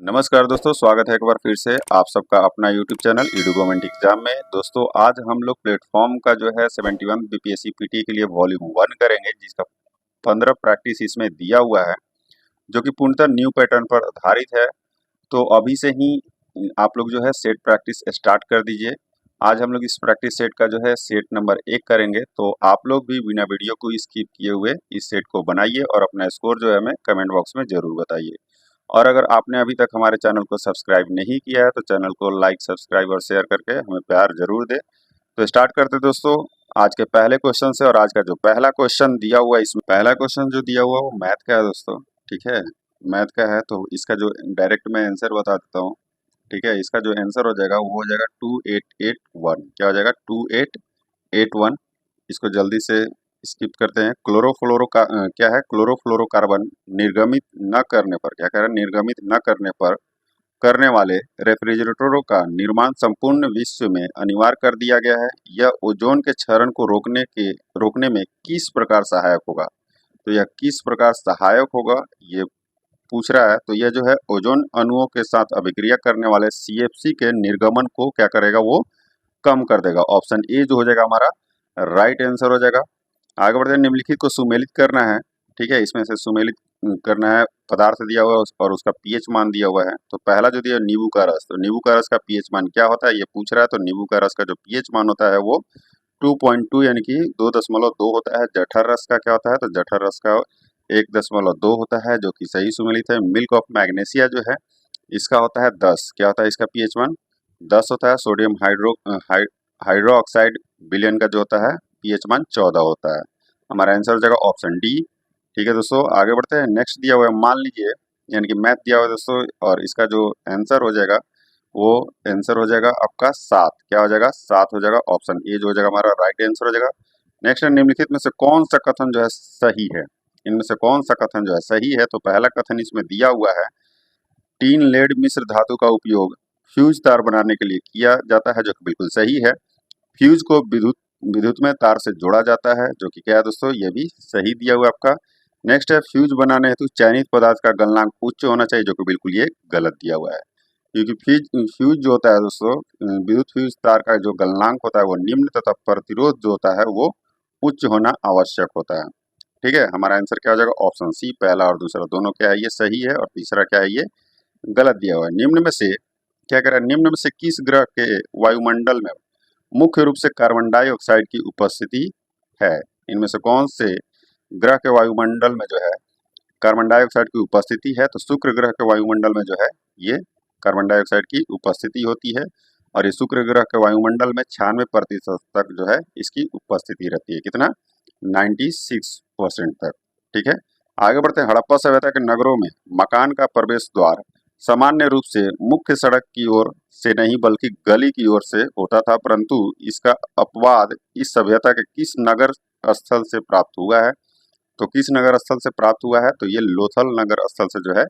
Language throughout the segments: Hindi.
नमस्कार दोस्तों, स्वागत है एक बार फिर से आप सबका अपना YouTube channel Edu government exam में। दोस्तों आज हम लोग प्लेटफॉर्म का जो है 71 बीपीएससी पीटी के लिए वॉल्यूम 1 करेंगे, जिसका 15 प्रैक्टिस इसमें दिया हुआ है, जो कि पूर्णतः न्यू पैटर्न पर आधारित है। तो अभी से ही आप लोग जो है सेट प्रैक्टिस स्टार्ट कर दीजिए। आज हम लोग इस प्रैक्टिस सेट का जो है सेट नंबर 1 करेंगे, तो आप लोग भी बिना वीडियो को स्किप किए हुए इस सेट को बनाइए और अपना स्कोर जो है हमें कमेंट बॉक्स में जरूर बताइए। और अगर आपने अभी तक हमारे चैनल को सब्सक्राइब नहीं किया है तो चैनल को लाइक, सब्सक्राइब और शेयर करके हमें प्यार जरूर दे। तो स्टार्ट करते दोस्तों आज के पहले क्वेश्चन से। और आज का जो पहला क्वेश्चन दिया हुआ है, इसमें पहला क्वेश्चन जो दिया हुआ है वो मैथ का है दोस्तों। ठीक है, मैथ का है, तो इसका जो डायरेक्ट मैं आंसर बता देता हूँ। ठीक है, इसका जो आंसर हो जाएगा वो हो जाएगा 2881। क्या हो जाएगा? 2881। इसको जल्दी से स्किप करते हैं। क्या है? क्लोरोफ्लोरोकार्बन निर्गमित न करने पर, क्या कह रहा है? निर्गमित न करने पर करने वाले रेफ्रिजरेटरों का निर्माण संपूर्ण विश्व में अनिवार्य कर दिया गया है। यह ओजोन के क्षरण को रोकने में किस प्रकार सहायक होगा? तो यह किस प्रकार सहायक होगा ये पूछ रहा है। तो यह जो है ओजोन अणुओं के साथ अभिक्रिया करने वाले सीएफसी के निर्गमन को क्या करेगा? वो कम कर देगा। ऑप्शन ए जो हो जाएगा हमारा राइट आंसर हो जाएगा। आगे बढ़ते हैं। निम्नलिखित को सुमेलित करना है। ठीक है, इसमें से सुमेलित करना है। पदार्थ दिया हुआ है और उसका पीएच मान दिया हुआ है। तो पहला जो दिया नींबू का रस, तो नींबू का रस का पीएच मान क्या होता है ये पूछ रहा है। तो नींबू का रस का जो पीएच मान होता है वो 2.2 यानी कि 2.2 होता है। जठर रस का क्या होता है? तो जठर रस का 1.2 होता है, जो कि सही सुमेलित है। मिल्क ऑफ मैग्नेशिया जो है इसका होता है 10। क्या होता है इसका पीएच मान? 10 होता है। सोडियम हाइड्रो ऑक्साइड विलयन का जो होता है पीएच मान 14 होता है। हमारा आंसर हो जाएगा ऑप्शन डी। ठीक है दोस्तों, आगे बढ़ते हैं। नेक्स्ट दिया हुआ है, मान लीजिए, यानी कि मैथ दिया हुआ है दोस्तों, और इसका जो आंसर हो जाएगा वो आंसर हो जाएगा आपका 7। क्या हो जाएगा? 7 हो जाएगा। ऑप्शन ए जो हो जाएगा हमारा राइट आंसर हो जाएगा। नेक्स्ट है, निम्नलिखित में से कौन सा कथन जो है सही है? इनमें से कौन सा कथन जो है सही है? तो पहला कथन इसमें दिया हुआ है, टीन लेड मिश्र धातु का उपयोग फ्यूज तार बनाने के लिए किया जाता है, जो कि बिल्कुल सही है। फ्यूज को विद्युत विद्युत में तार से जोड़ा जाता है, जो कि क्या है दोस्तों? ये भी सही दिया हुआ है आपका। नेक्स्ट है, फ्यूज बनाने हेतु चयनित पदार्थ का गलनांक उच्च होना चाहिए, जो कि बिल्कुल ये गलत दिया हुआ है। क्योंकि फ्यूज जो होता है दोस्तों, विद्युत फ्यूज तार का जो गलनांक होता है वो निम्न तथा प्रतिरोध जो होता है वो उच्च होना आवश्यक होता है। ठीक है, हमारा आंसर क्या हो जाएगा? Option C. पहला और दूसरा दोनों क्या है? ये सही है। और तीसरा क्या है? ये गलत दिया हुआ है। निम्न में से क्या कह रहा है? निम्न में से किस ग्रह के वायुमंडल में मुख्य रूप से कार्बन डाइऑक्साइड की उपस्थिति है? इनमें से कौन से ग्रह के वायुमंडल में जो है कार्बन डाइऑक्साइड की उपस्थिति है? तो शुक्र ग्रह के वायुमंडल में जो है ये कार्बन डाइऑक्साइड की उपस्थिति होती है। और ये शुक्र ग्रह के वायुमंडल में 96% तक जो है इसकी उपस्थिति रहती है। कितना? 96% तक। ठीक है, आगे बढ़ते हैं। हड़प्पा सभ्यता के नगरों में मकान का प्रवेश द्वार सामान्य रूप से मुख्य सड़क की ओर से नहीं बल्कि गली की ओर से होता था, परंतु इसका अपवाद इस सभ्यता के किस नगर स्थल से प्राप्त हुआ है? तो किस नगर स्थल से प्राप्त हुआ है? तो ये लोथल नगर स्थल से जो है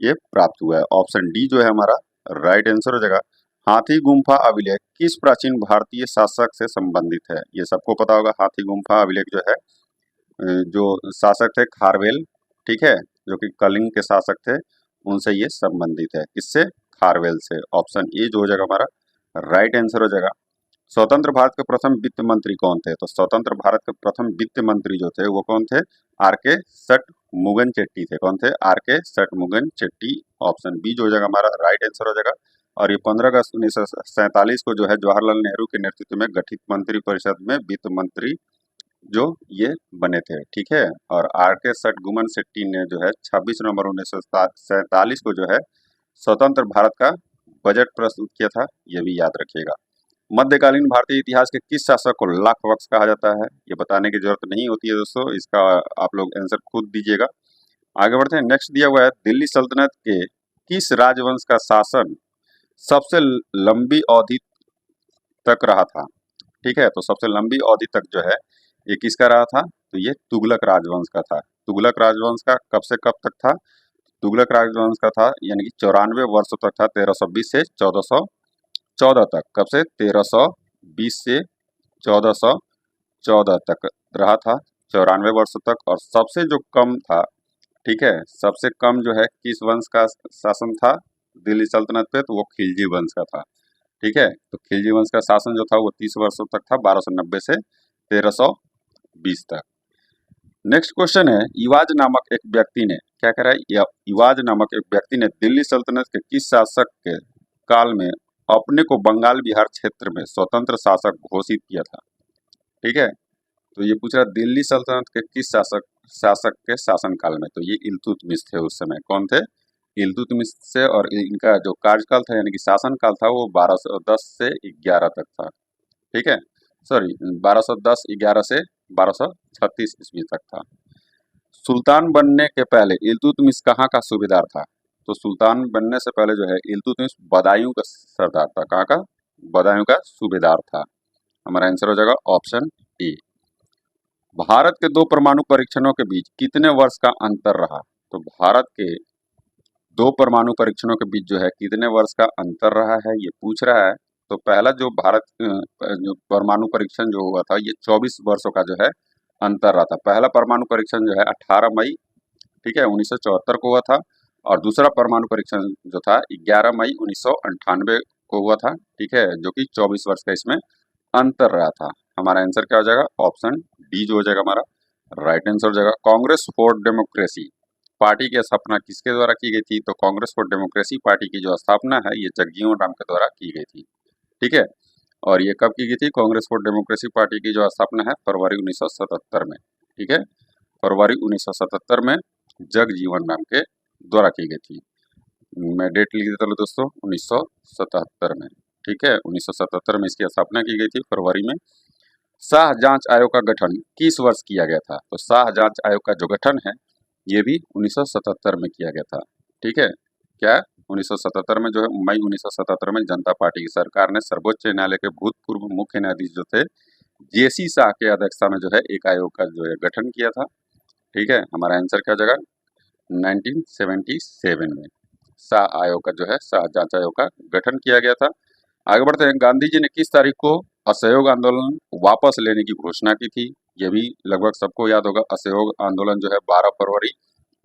ये प्राप्त हुआ है। ऑप्शन डी जो है हमारा राइट आंसर हो जाएगा। हाथी गुम्फा अभिलेख किस प्राचीन भारतीय शासक से संबंधित है? ये सबको पता होगा। हाथी गुम्फा अभिलेख जो है जो शासक थे खारवेल, ठीक है, जो कि कलिंग के शासक थे, उनसे ये संबंधित है। किससे? खारवेल से। ऑप्शन ए जो हो जाएगा हमारा राइट आंसर हो जाएगा। स्वतंत्र भारत के प्रथम वित्त मंत्री कौन थे? तो स्वतंत्र भारत के प्रथम वित्त मंत्री जो थे वो कौन थे? आर के सटमुगन चेट्टी थे। कौन थे? आर के सटमुगन चेट्टी। ऑप्शन बी जो हो जाएगा हमारा राइट आंसर हो जाएगा। और ये 15 अगस्त 1947 को जो है जवाहरलाल नेहरू के नेतृत्व में गठित मंत्री परिषद में वित्त मंत्री जो ये बने थे। ठीक है, और आर के सटगुमन शेट्टी ने जो है 26 नवंबर 1947 को जो है स्वतंत्र भारत का बजट प्रस्तुत किया था। ये भी याद रखिएगा। मध्यकालीन भारतीय इतिहास के किस शासक को लाख वक्स कहा जाता है? ये बताने की जरूरत नहीं होती है दोस्तों, इसका आप लोग आंसर खुद दीजिएगा। आगे बढ़ते हैं। नेक्स्ट दिया हुआ है, दिल्ली सल्तनत के किस राजवंश का शासन सबसे लंबी अवधि तक रहा था? ठीक है, तो सबसे लंबी अवधि तक जो है ये किसका रहा था? तो ये तुगलक राजवंश का था। तुगलक राजवंश का कब से कब तक था? तुगलक राजवंश का था यानी कि 94 वर्षों तक था, 1320 से 1414 तक। कब से? 1320 से 1414 तक रहा था, 94 वर्षों तक। और सबसे जो कम था, ठीक है, सबसे कम जो है किस वंश का शासन था? दिल्ली सल्तनत पे, तो वो खिलजी वंश का था। ठीक है, तो खिलजी वंश का शासन जो था वो 30 वर्षों तक था, 1290 से 1320 तक। नेक्स्ट क्वेश्चन है, इवाज नामक एक व्यक्ति ने क्या करा, इवाज नामक एक व्यक्ति ने दिल्ली सल्तनत के किस शासक के काल में अपने को बंगाल बिहार क्षेत्र में स्वतंत्र शासक घोषित किया था। ठीक है, तो ये पूछ रहा दिल्ली सल्तनत के किस शासक के शासन काल में, तो ये इल्तुतमिश थे उस समय। कौन थे? इल्तुतमिश से, और इनका जो कार्यकाल था यानी कि शासन काल था वो 1210 से 11 तक था। ठीक है, सॉरी 1210 11 से 1236 ईस्वी तक था। सुल्तान बनने के पहले इल्तुतमिश कहाँ का सूबेदार था? तो सुल्तान बनने से पहले जो है इल्तुतमिश बदायूं का सरदार था। कहाँ का? बदायूं का सूबेदार था। हमारा आंसर हो जाएगा ऑप्शन ए। भारत के दो परमाणु परीक्षणों के बीच कितने वर्ष का अंतर रहा? तो भारत के दो परमाणु परीक्षणों के बीच जो है कितने वर्ष का अंतर रहा है, ये पूछ रहा है। तो पहला जो जो परमाणु परीक्षण जो हुआ था ये 24 वर्षों का जो है अंतर रहा था। पहला परमाणु परीक्षण जो है 18 मई, ठीक है, 1974 को हुआ था, और दूसरा परमाणु परीक्षण जो था 11 मई 1998 को हुआ था। ठीक है, जो कि 24 वर्ष का इसमें अंतर रहा था। हमारा आंसर क्या हो जाएगा? ऑप्शन डी जो हो जाएगा हमारा राइट आंसर हो जाएगा। कांग्रेस फॉर डेमोक्रेसी पार्टी की स्थापना किसके द्वारा की गई थी? तो कांग्रेस फॉर डेमोक्रेसी पार्टी की जो स्थापना है ये जगजीवन राम के द्वारा की गई थी। ठीक है, और ये कब की गई थी? कांग्रेस फॉर डेमोक्रेसी पार्टी की जो स्थापना है फरवरी 1977 में। ठीक है, फरवरी 1977 में जगजीवन राम के द्वारा की गई थी। मैं डेट लिख देता हूँ दोस्तों, 1977 में। ठीक है, 1977 में इसकी स्थापना की गई थी फरवरी में। शाह जांच आयोग का गठन किस वर्ष किया गया था? तो शाह जांच आयोग का जो गठन है ये भी 1977 में किया गया था। ठीक है, क्या 1977 में जो है मई 1977 में जनता पार्टी की सरकार ने सर्वोच्च न्यायालय के भूतपूर्व मुख्य न्यायाधीश जो थे जेसी शाह के अध्यक्षता में जो है एक आयोग का जो है गठन किया था। ठीक है, हमारा आंसर क्या हो जाएगा? 1977 में शाह आयोग का जो है शाह जांच आयोग का गठन किया गया था। आगे बढ़ते हैं, गांधी जी ने किस तारीख को असहयोग आंदोलन वापस लेने की घोषणा की थी? ये भी लगभग सबको याद होगा। असहयोग आंदोलन जो है 12 फरवरी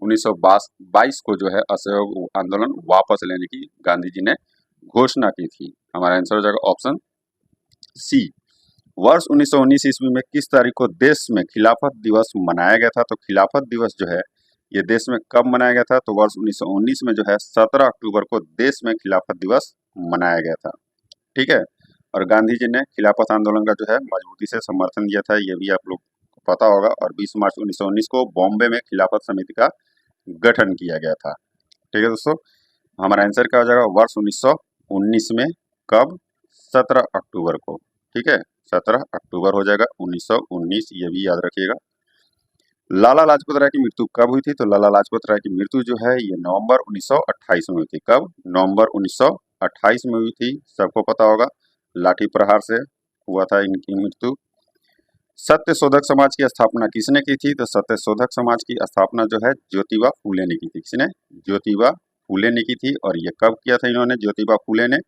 1922 को जो है असहयोग आंदोलन वापस लेने की गांधी जी ने घोषणा की थी। हमारा आंसर हो जाएगा ऑप्शन सी। वर्ष 1919 ईस्वी में किस तारीख को देश में खिलाफत दिवस मनाया गया था? तो खिलाफत दिवस जो है ये देश में कब मनाया गया था? तो वर्ष 1919 में जो है 17 अक्टूबर को देश में खिलाफत दिवस मनाया गया था। ठीक है, और गांधी जी ने खिलाफत आंदोलन का जो है मजबूती से समर्थन दिया था, ये भी आप लोग को पता होगा। और 20 मार्च 1919 को बॉम्बे में खिलाफत समिति का गठन किया गया था। ठीक है दोस्तों, हमारा आंसर क्या हो जाएगा? वर्ष 1919 में कब? 17 अक्टूबर को। ठीक है, 17 अक्टूबर हो जाएगा 1919, ये भी याद रखिएगा। लाला लाजपत राय की मृत्यु कब हुई थी? तो लाला लाजपत राय की मृत्यु जो है ये नवंबर 1928 में हुई थी। कब? नवंबर 1928 में हुई थी, सबको पता होगा। लाठी प्रहार से हुआ था इनकी मृत्यु। सत्य शोधक समाज की स्थापना किसने की थी? तो सत्य शोधक समाज की स्थापना जो है ज्योतिबा फूले ने की थी। किसने? ज्योतिबा फूले ने की थी। और ये कब किया था इन्होंने, ज्योतिबा फूले ने?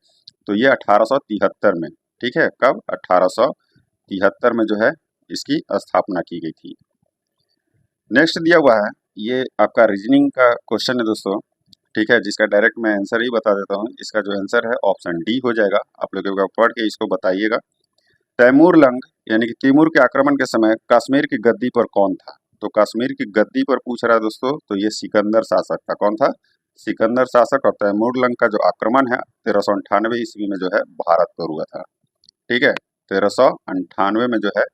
तो ये 1873 में। ठीक है, कब? 1873 में जो है इसकी स्थापना की गई थी। नेक्स्ट दिया हुआ है, ये आपका रीजनिंग का क्वेश्चन है दोस्तों। ठीक है, जिसका डायरेक्ट मैं आंसर ही बता देता हूँ। इसका जो आंसर है ऑप्शन डी हो जाएगा। आप लोग एक बार पढ़ के इसको बताइएगा। तैमूर लंग यानी कि तैमूर के आक्रमण के समय कश्मीर की गद्दी पर कौन था? तो कश्मीर की गद्दी पर पूछ रहा है दोस्तों, तो ये सिकंदर शासक था। कौन था? सिकंदर शासक। और तैमूर लंग का जो आक्रमण है 1398 ईस्वी में जो है भारत पर हुआ था। ठीक है, 1398 में जो है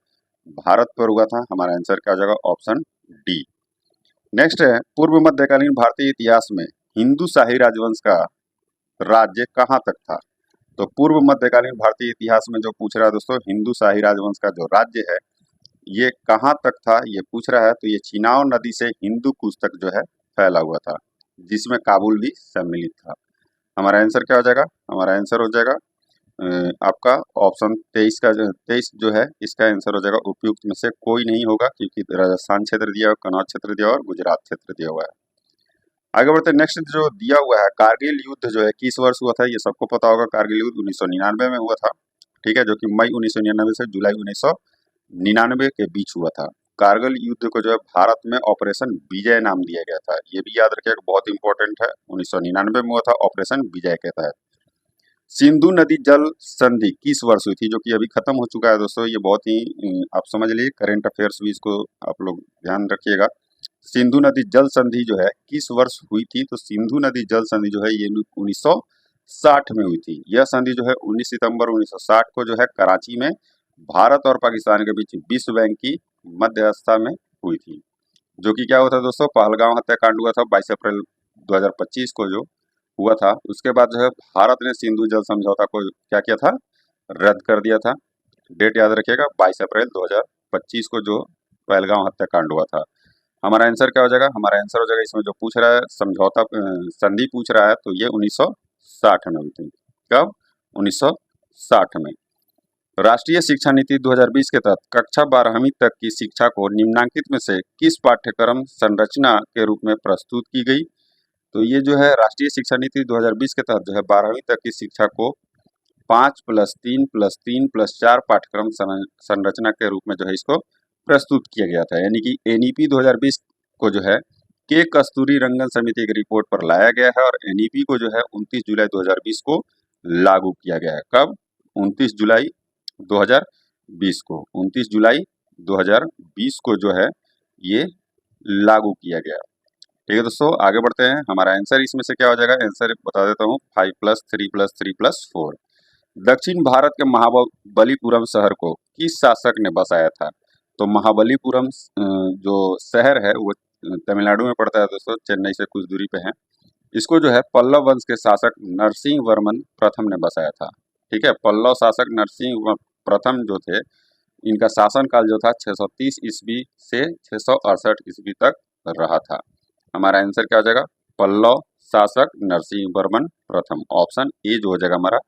भारत पर हुआ था। हमारा आंसर क्या हो जाएगा? Option D. नेक्स्ट है, पूर्व मध्यकालीन भारतीय इतिहास में हिंदू शाही राजवंश का राज्य कहाँ तक था? तो पूर्व मध्यकालीन भारतीय इतिहास में जो पूछ रहा है दोस्तों, हिंदू शाही राजवंश का जो राज्य है ये कहाँ तक था ये पूछ रहा है। तो ये चिनाव नदी से हिंदू कुश तक जो है फैला हुआ था, जिसमें काबुल भी सम्मिलित था। हमारा आंसर क्या हो जाएगा? हमारा आंसर हो जाएगा आपका ऑप्शन 23 का 23 जो है इसका आंसर हो जाएगा। उपयुक्त में से कोई नहीं होगा, क्योंकि राजस्थान क्षेत्र दिया हुआ, कन्नौज क्षेत्र दिया हुआ और गुजरात क्षेत्र दिया हुआ है। आगे बढ़ते, नेक्स्ट जो दिया हुआ है, कारगिल युद्ध जो है किस वर्ष हुआ था? ये सबको पता होगा। कारगिल युद्ध 1999 में हुआ था। ठीक है, जो कि मई 1999 से जुलाई 1999 के बीच हुआ था। कारगिल युद्ध को जो है भारत में ऑपरेशन विजय नाम दिया गया था। ये भी याद रखिएगा, बहुत इंपॉर्टेंट है। 1999 में हुआ था ऑपरेशन विजय के तहत। सिंधु नदी जल संधि किस वर्ष हुई थी, जो कि अभी खत्म हो चुका है दोस्तों। ये बहुत ही आप समझ लीजिए, करेंट अफेयर्स भी इसको आप लोग ध्यान रखिएगा। सिंधु नदी जल संधि जो है किस वर्ष हुई थी, तो सिंधु नदी जल संधि जो है ये 1960 में हुई थी। यह संधि जो है 19 सितंबर 1960 को जो है कराची में भारत और पाकिस्तान के बीच विश्व बैंक की मध्यस्थता में हुई थी। जो कि क्या हुआ था दोस्तों, पहलगांव हत्याकांड हुआ था 22 अप्रैल 2025 को जो हुआ था। उसके बाद जो है भारत ने सिंधु जल समझौता को क्या किया था, रद्द कर दिया था। डेट याद रखिएगा, 22 अप्रैल 2025 को जो पहलगांव हत्याकांड हुआ था। हमारा आंसर क्या हो जाएगा, हमारा आंसर हो जाएगा, इसमें जो पूछ रहा है समझौता संधि पूछ रहा है, तो ये 1960 में हुई थी। कब, 1960 में। राष्ट्रीय शिक्षा नीति 2020 के तहत कक्षा 12वीं तक की शिक्षा को निम्नांकित में से किस पाठ्यक्रम संरचना के रूप में प्रस्तुत की गई। तो ये जो है राष्ट्रीय शिक्षा नीति 2020 के तहत जो है 12वीं तक की शिक्षा को 5+3+3+4 पाठ्यक्रम संरचना के रूप में जो है इसको प्रस्तुत किया गया था। यानी कि एनईपी 2020 को जो है के कस्तूरी रंगन समिति की रिपोर्ट पर लाया गया है और एनईपी को जो है 29 जुलाई 2020 को लागू किया गया है। कब, 29 जुलाई 2020 को, 29 जुलाई 2020 को जो है ये लागू किया गया। ठीक है दोस्तों, आगे बढ़ते हैं। हमारा आंसर इसमें से क्या हो जाएगा, आंसर बता देता हूँ, 5+3+3+4। दक्षिण भारत के महाबलीपुरम शहर को किस शासक ने बसाया था। तो महाबलीपुरम जो शहर है वो तमिलनाडु में पड़ता है दोस्तों, चेन्नई से कुछ दूरी पे है। इसको जो है पल्लव वंश के शासक नरसिंह वर्मन प्रथम ने बसाया था। ठीक है, पल्लव शासक नरसिंह प्रथम जो थे, इनका शासनकाल जो था 630 ईस्वी से 668 ईस्वी तक रहा था। हमारा आंसर क्या हो जाएगा, पल्लव शासक नरसिंह वर्मन प्रथम। ऑप्शन ए जो हो जाएगा हमारा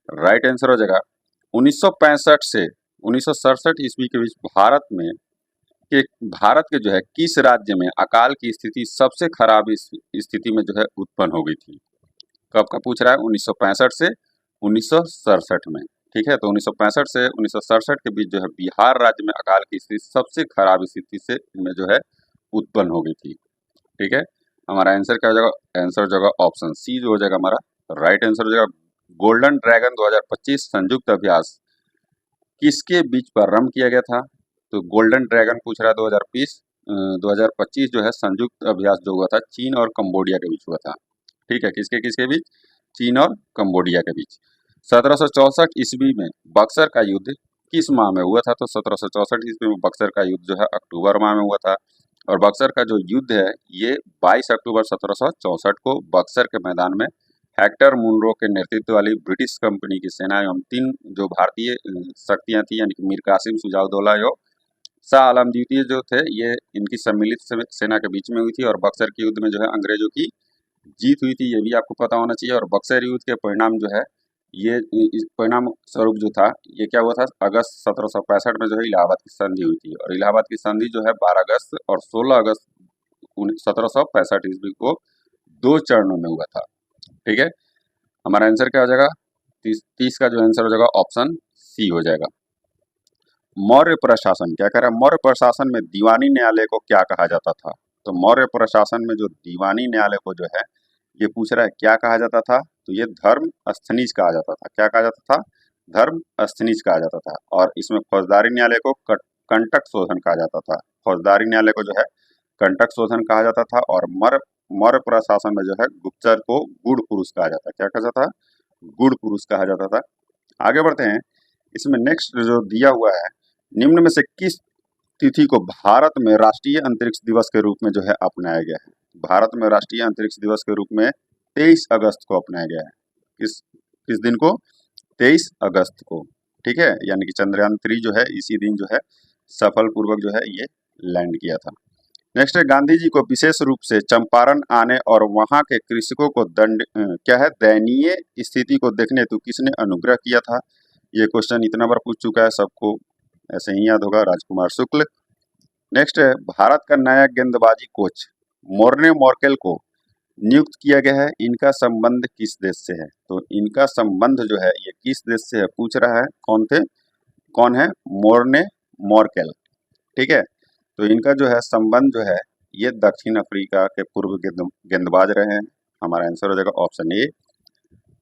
राइट आंसर हो जाएगा। 1965 से 1967 ईस्वी के बीच भारत के जो है किस राज्य में अकाल की स्थिति सबसे खराब स्थिति में जो है उत्पन्न हो गई थी। कब का पूछ रहा है, 1965 से 1967 में। ठीक है, तो 1965 से 1967 के बीच जो है बिहार राज्य में अकाल की स्थिति सबसे खराब स्थिति से में जो है उत्पन्न हो गई थी। ठीक है, हमारा आंसर क्या हो जाएगा, आंसर हो जाएगा ऑप्शन सी जो हो जाएगा हमारा राइट आंसर हो जाएगा। गोल्डन ड्रैगन 2025 संयुक्त अभ्यास किसके बीच प्रारंभ किया गया था। तो गोल्डन ड्रैगन पूछ रहा है 2025 जो है संयुक्त अभ्यास जो हुआ था चीन और कंबोडिया के बीच हुआ था। ठीक है, किसके किसके बीच, चीन और कंबोडिया के बीच। 1764 ईस्वी में बक्सर का युद्ध किस माह में हुआ था। तो 1764 ईस्वी में बक्सर का युद्ध जो है अक्टूबर माह में हुआ था। और बक्सर का जो युद्ध है ये 22 अक्टूबर 1764 को बक्सर के मैदान में हेक्टर मुनरो के नेतृत्व वाली ब्रिटिश कंपनी की सेना एवं 3 जो भारतीय शक्तियां थी, यानी कि मीर कासिम, सुजाउद्दौला एवं शाह आलम द्वितीय जो थे, ये इनकी सम्मिलित सेना के बीच में हुई थी। और बक्सर के युद्ध में जो है अंग्रेजों की जीत हुई थी, ये भी आपको पता होना चाहिए। और बक्सर युद्ध के परिणाम जो है ये इस परिणाम स्वरूप जो था ये क्या हुआ था, अगस्त 1765 में जो है इलाहाबाद की संधि हुई थी। और इलाहाबाद की संधि जो है 12 अगस्त और 16 अगस्त 1765 ईस्वी को 2 चरणों में हुआ था। ठीक है, हमारा आंसर क्या हो जाएगा, 30 का जो आंसर हो जाएगा ऑप्शन सी हो जाएगा। मौर्य प्रशासन क्या कह रहा है, मौर्य प्रशासन में दीवानी न्यायालय को क्या कहा जाता था। तो मौर्य प्रशासन में जो दीवानी न्यायालय को जो है ये पूछ रहा है क्या कहा जाता था। तो ये धर्म स्थनीज कहा जाता था। क्या कहा जाता था, धर्म स्थनीज कहा जाता था। और इसमें फौजदारी न्यायालय को कंटक शोधन कहा जाता था। फौजदारी न्यायालय को जो है कंटक शोधन कहा जाता था। और मौर्य प्रशासन में जो है गुप्तचर को गुड़ पुरुष कहा जाता था। क्या कहा जाता था, गुड़ पुरुष कहा जाता था। आगे बढ़ते हैं, इसमें नेक्स्ट जो दिया हुआ है, निम्न में से किस तिथि को भारत में राष्ट्रीय अंतरिक्ष दिवस के रूप में जो है अपनाया गया है। भारत में राष्ट्रीय अंतरिक्ष दिवस के रूप में 23 अगस्त को अपनाया गया है। किस किस दिन को, 23 अगस्त को। ठीक है, यानी कि चंद्रयान 3 जो है इसी दिन जो है सफल पूर्वक जो है ये लैंड किया था। नेक्स्ट है, गांधी जी को विशेष रूप से चंपारण आने और वहां के कृषकों को क्या है, दयनीय स्थिति को देखने हेतु किसने अनुग्रह किया था। ये क्वेश्चन इतना बार पूछ चुका है, सबको ऐसे ही याद होगा, राजकुमार शुक्ल। नेक्स्ट है, भारत का नया गेंदबाजी कोच मोर्ने मोर्केल को नियुक्त किया गया है, इनका संबंध किस देश से है। तो इनका संबंध जो है ये किस देश से है, पूछ रहा है। कौन है, मोर्ने मोर्केल। ठीक है, तो इनका जो है संबंध जो है ये दक्षिण अफ्रीका के पूर्व गेंदबाज रहे हैं। हमारा आंसर हो जाएगा ऑप्शन ए।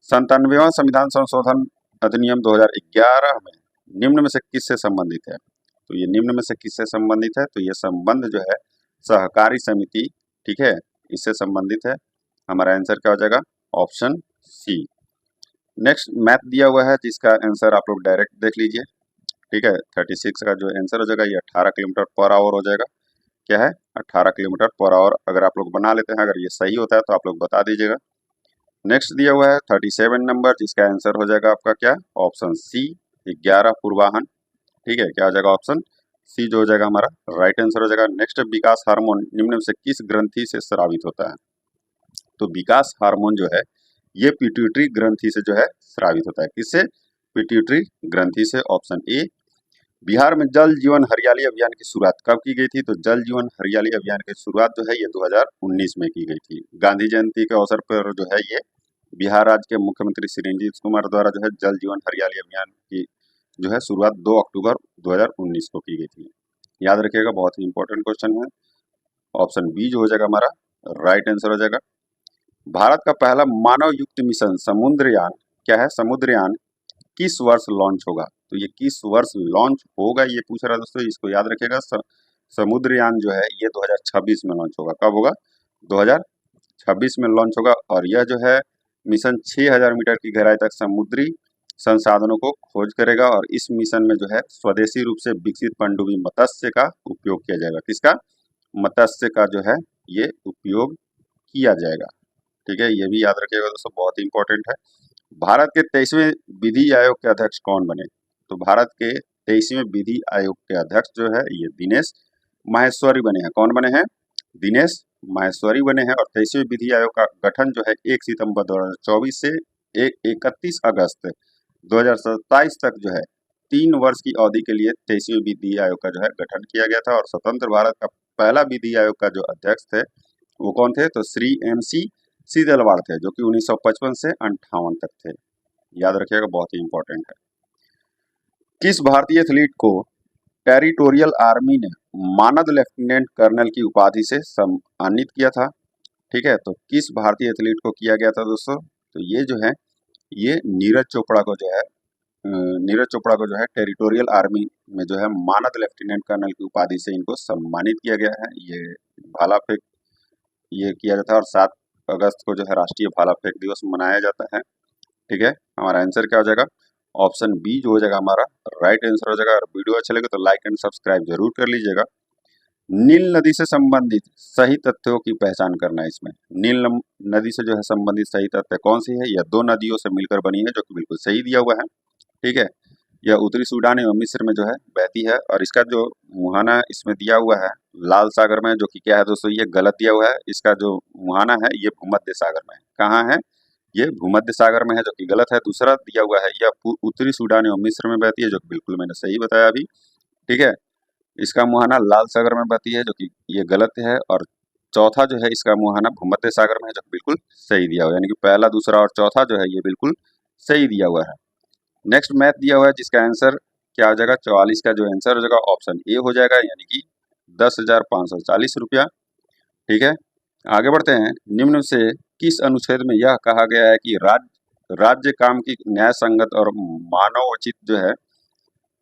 97वां संविधान संशोधन अधिनियम 2011 में निम्न में से किससे संबंधित है? तो ये निम्न में से किससे संबंधित है? तो ये संबंध जो है सहकारी समिति, ठीक है, इससे संबंधित है। हमारा आंसर क्या हो जाएगा? ऑप्शन सी। नेक्स्ट मैथ दिया हुआ है जिसका आंसर आप लोग डायरेक्ट देख लीजिए, ठीक है। 36 का जो आंसर हो जाएगा ये 18 किलोमीटर पर आवर हो जाएगा। क्या है? 18 किलोमीटर पर आवर। अगर आप लोग बना लेते हैं, अगर ये सही होता है तो आप लोग बता दीजिएगा। नेक्स्ट दिया हुआ है 37 नंबर जिसका आंसर हो जाएगा आपका क्या? ऑप्शन सी, 11 पूर्वाहन। ठीक है, क्या हो जाएगा? ऑप्शन सी जो हो जाएगा हमारा राइट आंसर हो जाएगा। नेक्स्ट विकास हार्मोन निम्न में से किस ग्रंथि से स्रावित होता है? तो विकास हार्मोन जो है ये पिट्यूटरी ग्रंथि से जो है स्रावित होता है। किससे? पिट्यूटरी ग्रंथि से। Option A. बिहार में जल जीवन हरियाली अभियान की शुरुआत कब की गई थी? तो जल जीवन हरियाली अभियान की शुरुआत जो है ये 2019 में की गई थी। गांधी जयंती के अवसर पर जो है ये बिहार राज्य के मुख्यमंत्री श्री नीतीश कुमार द्वारा जो है जल जीवन हरियाली अभियान की जो है शुरुआत 2 अक्टूबर 2019 को की गई थी। याद रखिएगा, बहुत ही इंपॉर्टेंट क्वेश्चन है। ऑप्शन बी जो हो जाएगा हमारा राइट आंसर हो जाएगा। भारत का पहला मानव युक्त मिशन समुद्रयान क्या है? समुद्रयान किस वर्ष लॉन्च होगा? तो ये किस वर्ष लॉन्च होगा ये पूछ रहा है दोस्तों, इसको याद रखिएगा। समुद्रयान जो है ये 2026 में लॉन्च होगा। कब होगा? 2026 में लॉन्च होगा। और यह जो है मिशन 6000 मीटर की गहराई तक समुद्री संसाधनों को खोज करेगा और इस मिशन में जो है स्वदेशी रूप से विकसित पनडुब्बी मत्स्य का उपयोग किया जाएगा। किसका? मत्स्य का जो है ये उपयोग किया जाएगा। ठीक है, ये भी याद रखिएगा दोस्तों, बहुत ही इंपॉर्टेंट है। भारत के 23वें विधि आयोग के अध्यक्ष कौन बने? तो भारत के 23वें विधि आयोग के अध्यक्ष जो है ये दिनेश माहेश्वरी बने हैं। कौन बने हैं? दिनेश माहेश्वरी बने हैं। और 23वें विधि आयोग का गठन जो है 1 सितंबर 2024 से 31 अगस्त 2027 तक जो है 3 वर्ष की अवधि के लिए 23वें विधि आयोग का जो है गठन किया गया था। और स्वतंत्र भारत का पहला विधि आयोग का जो अध्यक्ष थे वो कौन थे? तो श्री MC सीजलवाड़ थे, जो कि 1955 से 58 तक थे। याद रखिएगा, बहुत ही इंपॉर्टेंट है। किस भारतीय एथलीट को टेरिटोरियल आर्मी ने मानद लेफ्टिनेंट कर्नल की उपाधि से सम्मानित किया था? ठीक है, तो किस भारतीय एथलीट को किया गया था दोस्तों? तो ये जो है ये नीरज चोपड़ा को जो है टेरिटोरियल आर्मी में जो है मानद लेफ्टिनेंट कर्नल की उपाधि से इनको सम्मानित किया गया है। ये भाला फेंक ये किया जाता है और 7 अगस्त को जो है राष्ट्रीय भाला फेंक दिवस मनाया जाता है। ठीक है, हमारा आंसर क्या हो जाएगा? ऑप्शन बी जो हो जाएगा हमारा राइट आंसर हो जाएगा। और वीडियो अच्छा लगे तो लाइक एंड सब्सक्राइब जरूर कर लीजिएगा। नील नदी से संबंधित सही तथ्यों की पहचान करना है इसमें। नील नदी से जो है संबंधित सही तथ्य कौन सी है? यह 2 नदियों से मिलकर बनी है, जो कि बिल्कुल सही दिया हुआ है। ठीक है, यह उत्तरी सूडान एवं मिस्र में जो है बहती है। और इसका जो मुहाना इसमें दिया हुआ है लाल सागर में, जो कि क्या है दोस्तों? ये गलत दिया हुआ है। इसका जो मुहाना है ये भूमध्य सागर में है। कहाँ है? ये भूमध्य सागर में है, जो कि गलत है। दूसरा दिया हुआ है यह उत्तरी सूडान एवं मिस्र में बहती है, जो कि बिल्कुल मैंने सही बताया अभी। ठीक है, इसका मुहाना लाल सागर में बहती है, जो कि ये गलत है। और चौथा जो है इसका मुहाना भूमध्य सागर में है, जो कि बिल्कुल सही दिया हुआ है। यानी कि पहला, दूसरा और चौथा जो है ये बिल्कुल सही दिया हुआ है। नेक्स्ट मैथ दिया हुआ है जिसका आंसर क्या हो जाएगा? 44 का जो आंसर हो जाएगा ऑप्शन ए हो जाएगा, यानी कि 10,540 रुपया। ठीक है, आगे बढ़ते हैं। निम्न से किस अनुच्छेद में यह कहा गया है कि राज्य काम की न्याय संगत और मानवोचित जो है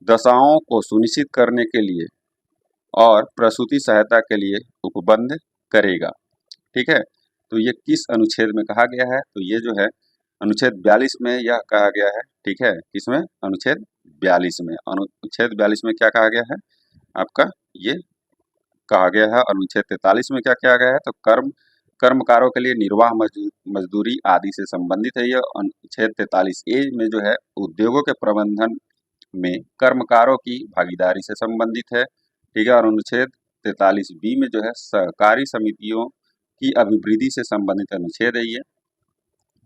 दशाओं को सुनिश्चित करने के लिए और प्रसूति सहायता के लिए उपबंध करेगा? ठीक है, तो ये किस अनुच्छेद में कहा गया है? तो ये जो है अनुच्छेद 42 में यह कहा गया है। ठीक है, किसमें? अनुच्छेद 42 में। अनुच्छेद 42 में क्या कहा गया है आपका? ये कहा गया है। अनुच्छेद 43 में क्या किया गया है? तो कर्मकारों के लिए निर्वाह मजदूरी आदि से संबंधित है। यह अनुच्छेद 43A में जो है उद्योगों के प्रबंधन में कर्मकारों की भागीदारी से संबंधित है। ठीक है, और अनुच्छेद 43B में जो है सहकारी समितियों की अभिवृद्धि से संबंधित अनुच्छेद है ये।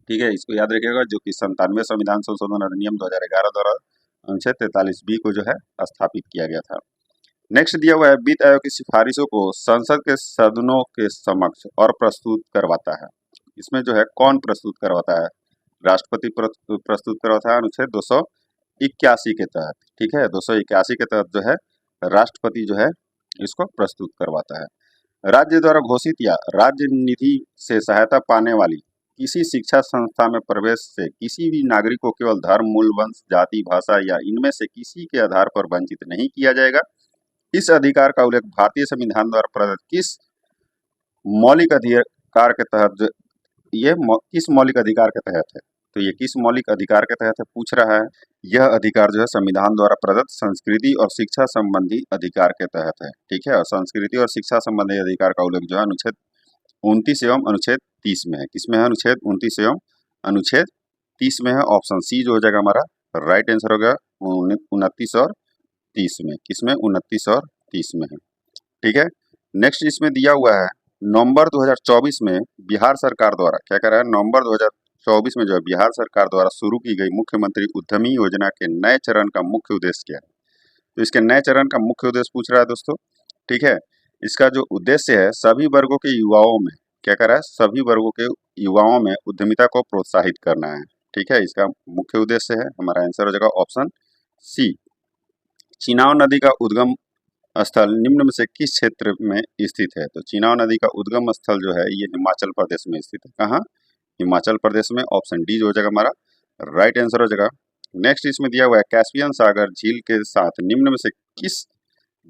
ठीक है, इसको याद रखिएगा, जो कि 97वें संविधान संशोधन अधिनियम 2011 द्वारा अनुच्छेद 43B को जो है स्थापित किया गया था। नेक्स्ट दिया हुआ है वित्त आयोग की सिफारिशों को संसद के सदनों के समक्ष और प्रस्तुत करवाता है। इसमें जो है कौन प्रस्तुत करवाता है? राष्ट्रपति प्रस्तुत करवाता है अनुच्छेद 281 के तहत। ठीक है, 281 के तहत जो है राष्ट्रपति जो है इसको प्रस्तुत करवाता है। राज्य द्वारा घोषित या राज्य निधि से सहायता पाने वाली किसी शिक्षा संस्था में प्रवेश से किसी भी नागरिक को केवल धर्म, मूल, वंश, जाति, भाषा या इनमें से किसी के आधार पर वंचित नहीं किया जाएगा। इस अधिकार का उल्लेख भारतीय संविधान द्वारा प्रदत्त किस मौलिक अधिकार के तहत किस मौलिक अधिकार के तहत है? तो ये किस मौलिक अधिकार के तहत है पूछ रहा है। यह अधिकार जो है संविधान द्वारा प्रदत्त संस्कृति और शिक्षा संबंधी अधिकार के तहत है। ठीक है, और संस्कृति और शिक्षा संबंधी अधिकार का उल्लेख जो है अनुच्छेद 29 एवं अनुच्छेद 30 में है। किसमें है? अनुच्छेद 29 एवं अनुच्छेद 30 में है। ऑप्शन सी जो हो जाएगा हमारा राइट आंसर हो गया 29 और 30 में। किसमें? 29 और 30 में है। ठीक है, नेक्स्ट इसमें दिया हुआ है नवंबर 2024 में बिहार सरकार द्वारा क्या कर रहा है? नवंबर 2024 में जो है बिहार सरकार द्वारा शुरू की गई मुख्यमंत्री उद्यमी योजना के नए चरण का मुख्य उद्देश्य क्या है? तो इसके नए चरण का मुख्य उद्देश्य पूछ रहा है दोस्तों। ठीक है, इसका जो उद्देश्य है सभी वर्गों के युवाओं में क्या कर रहा है? सभी वर्गों के युवाओं में उद्यमिता को प्रोत्साहित करना है। ठीक है, इसका मुख्य उद्देश्य है। हमारा आंसर हो जाएगा ऑप्शन सी। चिनाव नदी का उद्गम स्थल निम्न में से किस क्षेत्र में स्थित है? तो चिनाव नदी का उद्गम स्थल जो है ये हिमाचल प्रदेश में स्थित है। कहाँ? हिमाचल प्रदेश में। ऑप्शन डी जो हो जाएगा हमारा राइट आंसर हो जाएगा। नेक्स्ट इसमें दिया हुआ है कैस्पियन सागर झील के साथ निम्न में से किस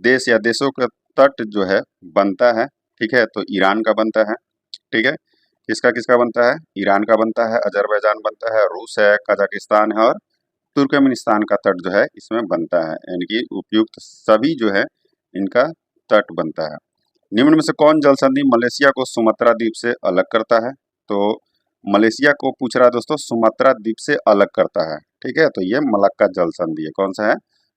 देश या देशों का तट जो है बनता है? ठीक है, तो ईरान का बनता है। ठीक है, किसका किसका बनता है? ईरान का बनता है, अजरबैजान बनता है, रूस है, कजाकिस्तान है और तुर्कमेनिस्तान का तट जो है इसमें बनता है। यानी कि उपयुक्त सभी जो है इनका तट बनता है। निम्न में से कौन जल संधि मलेशिया को सुमात्रा द्वीप से अलग करता है? तो मलेशिया को पूछ रहा है दोस्तों, सुमात्रा द्वीप से अलग करता है। ठीक है, तो ये मलक्का जल संधि है। कौन सा है?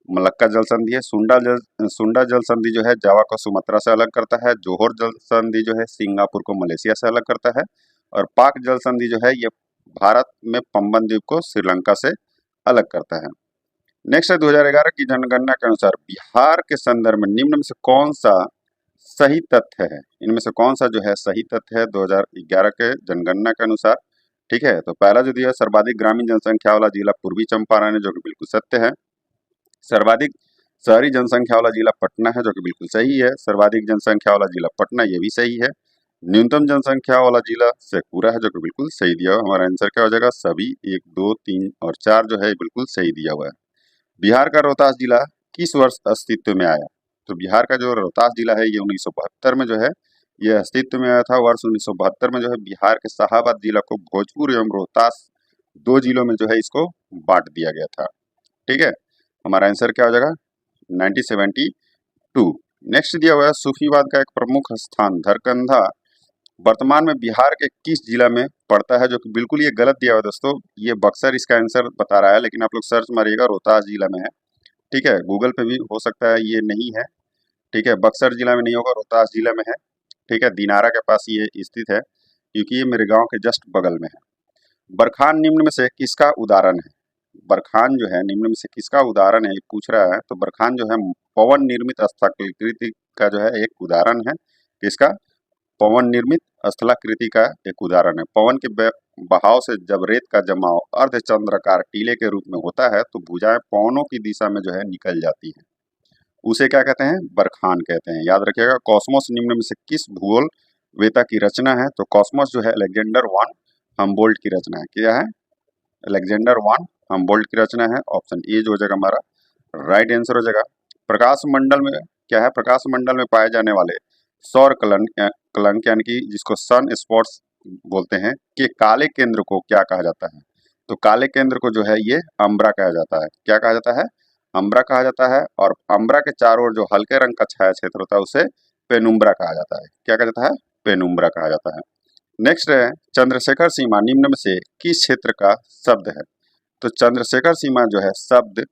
मलक्का जल संधि है। सुंडा जल संधि जो है जावा को सुमात्रा से अलग करता है। जोहोर जल संधि जो है सिंगापुर को मलेशिया से अलग करता है। और पाक जल संधि जो है ये भारत में पंबन द्वीप को श्रीलंका से अलग करता है। नेक्स्ट है 2011 की जनगणना के अनुसार बिहार के संदर्भ में निम्न में से कौन सा सही तथ्य है? इनमें से कौन सा जो है सही तथ्य है 2011 के जनगणना के अनुसार? ठीक है, तो पहला जो दिया है सर्वाधिक ग्रामीण जनसंख्या वाला जिला पूर्वी चंपारण है, जो कि बिल्कुल सत्य है। सर्वाधिक शहरी जनसंख्या वाला जिला पटना है, जो कि बिल्कुल सही है। सर्वाधिक जनसंख्या वाला जिला पटना, ये भी सही है। न्यूनतम जनसंख्या वाला जिला शेखपुरा है, जो कि बिल्कुल सही दिया हुआ। हमारा आंसर क्या हो जाएगा? सभी 1, 2, 3 और 4 जो है बिल्कुल सही दिया हुआ है। बिहार का रोहतास जिला किस वर्ष अस्तित्व में आया? तो बिहार का जो रोहतास जिला है ये 1972 में जो है ये अस्तित्व में आया था। वर्ष 1972 में जो है बिहार के शाहाबाद जिला को भोजपुर एवं रोहतास 2 जिलों में जो है इसको बांट दिया गया था। ठीक है, हमारा आंसर क्या हो जाएगा? 1972। नेक्स्ट दिया हुआ है सूफीवाद का एक प्रमुख स्थान धरकंधा वर्तमान में बिहार के किस जिला में पड़ता है? जो कि बिल्कुल ये गलत दिया हुआ है दोस्तों। ये बक्सर इसका आंसर बता रहा है, लेकिन आप लोग सर्च मारिएगा रोहतास जिला में है। ठीक है, गूगल पे भी हो सकता है ये नहीं है। ठीक है, बक्सर जिला में नहीं होगा, रोहतास जिला में है। ठीक है, दिनारा के पास ये स्थित है, क्योंकि ये मेरे गांव के जस्ट बगल में है। बरखान निम्न में से किसका उदाहरण है? बरखान जो है निम्न में से किसका उदाहरण है ये पूछ रहा है। तो बरखान जो है पवन निर्मित स्थलाकृति का जो है एक उदाहरण है। किसका? पवन निर्मित स्थलाकृति का एक उदाहरण है। पवन के बहाव से जब रेत का जमाव अर्धचंद्राकार टीले के रूप में होता है तो भुजाएं पवनों की दिशा में जो है निकल जाती है। उसे क्या कहते हैं? बरखान कहते हैं। याद रखिएगा। कॉस्मोस निम्न में से किस भूगोल वेता की रचना है? तो कॉस्मोस जो है अलेक्जेंडर वन हमबोल्ट की रचना है। क्या है? अलेक्जेंडर वन हमबोल्ट की रचना है। ऑप्शन ए जो हो जाएगा हमारा राइट आंसर हो जाएगा। प्रकाश मंडल में क्या है? प्रकाश मंडल में पाए जाने वाले सौर कलंक यानी कि जिसको सन स्पॉट्स बोलते हैं कि काले केंद्र को क्या कहा जाता है? तो काले केंद्र को जो है ये अम्ब्रा कहा जाता है। क्या कहा जाता है? अम्ब्रा कहा जाता है। और अम्ब्रा के चारों ओर जो हल्के रंग का छाया क्षेत्र होता है उसे पेनुम्ब्रा कहा जाता है। क्या कहा जाता है? पेनुम्ब्रा कहा जाता है। नेक्स्ट है चंद्रशेखर सीमा निम्न में से किस क्षेत्र का शब्द है? तो चंद्रशेखर सीमा जो है शब्द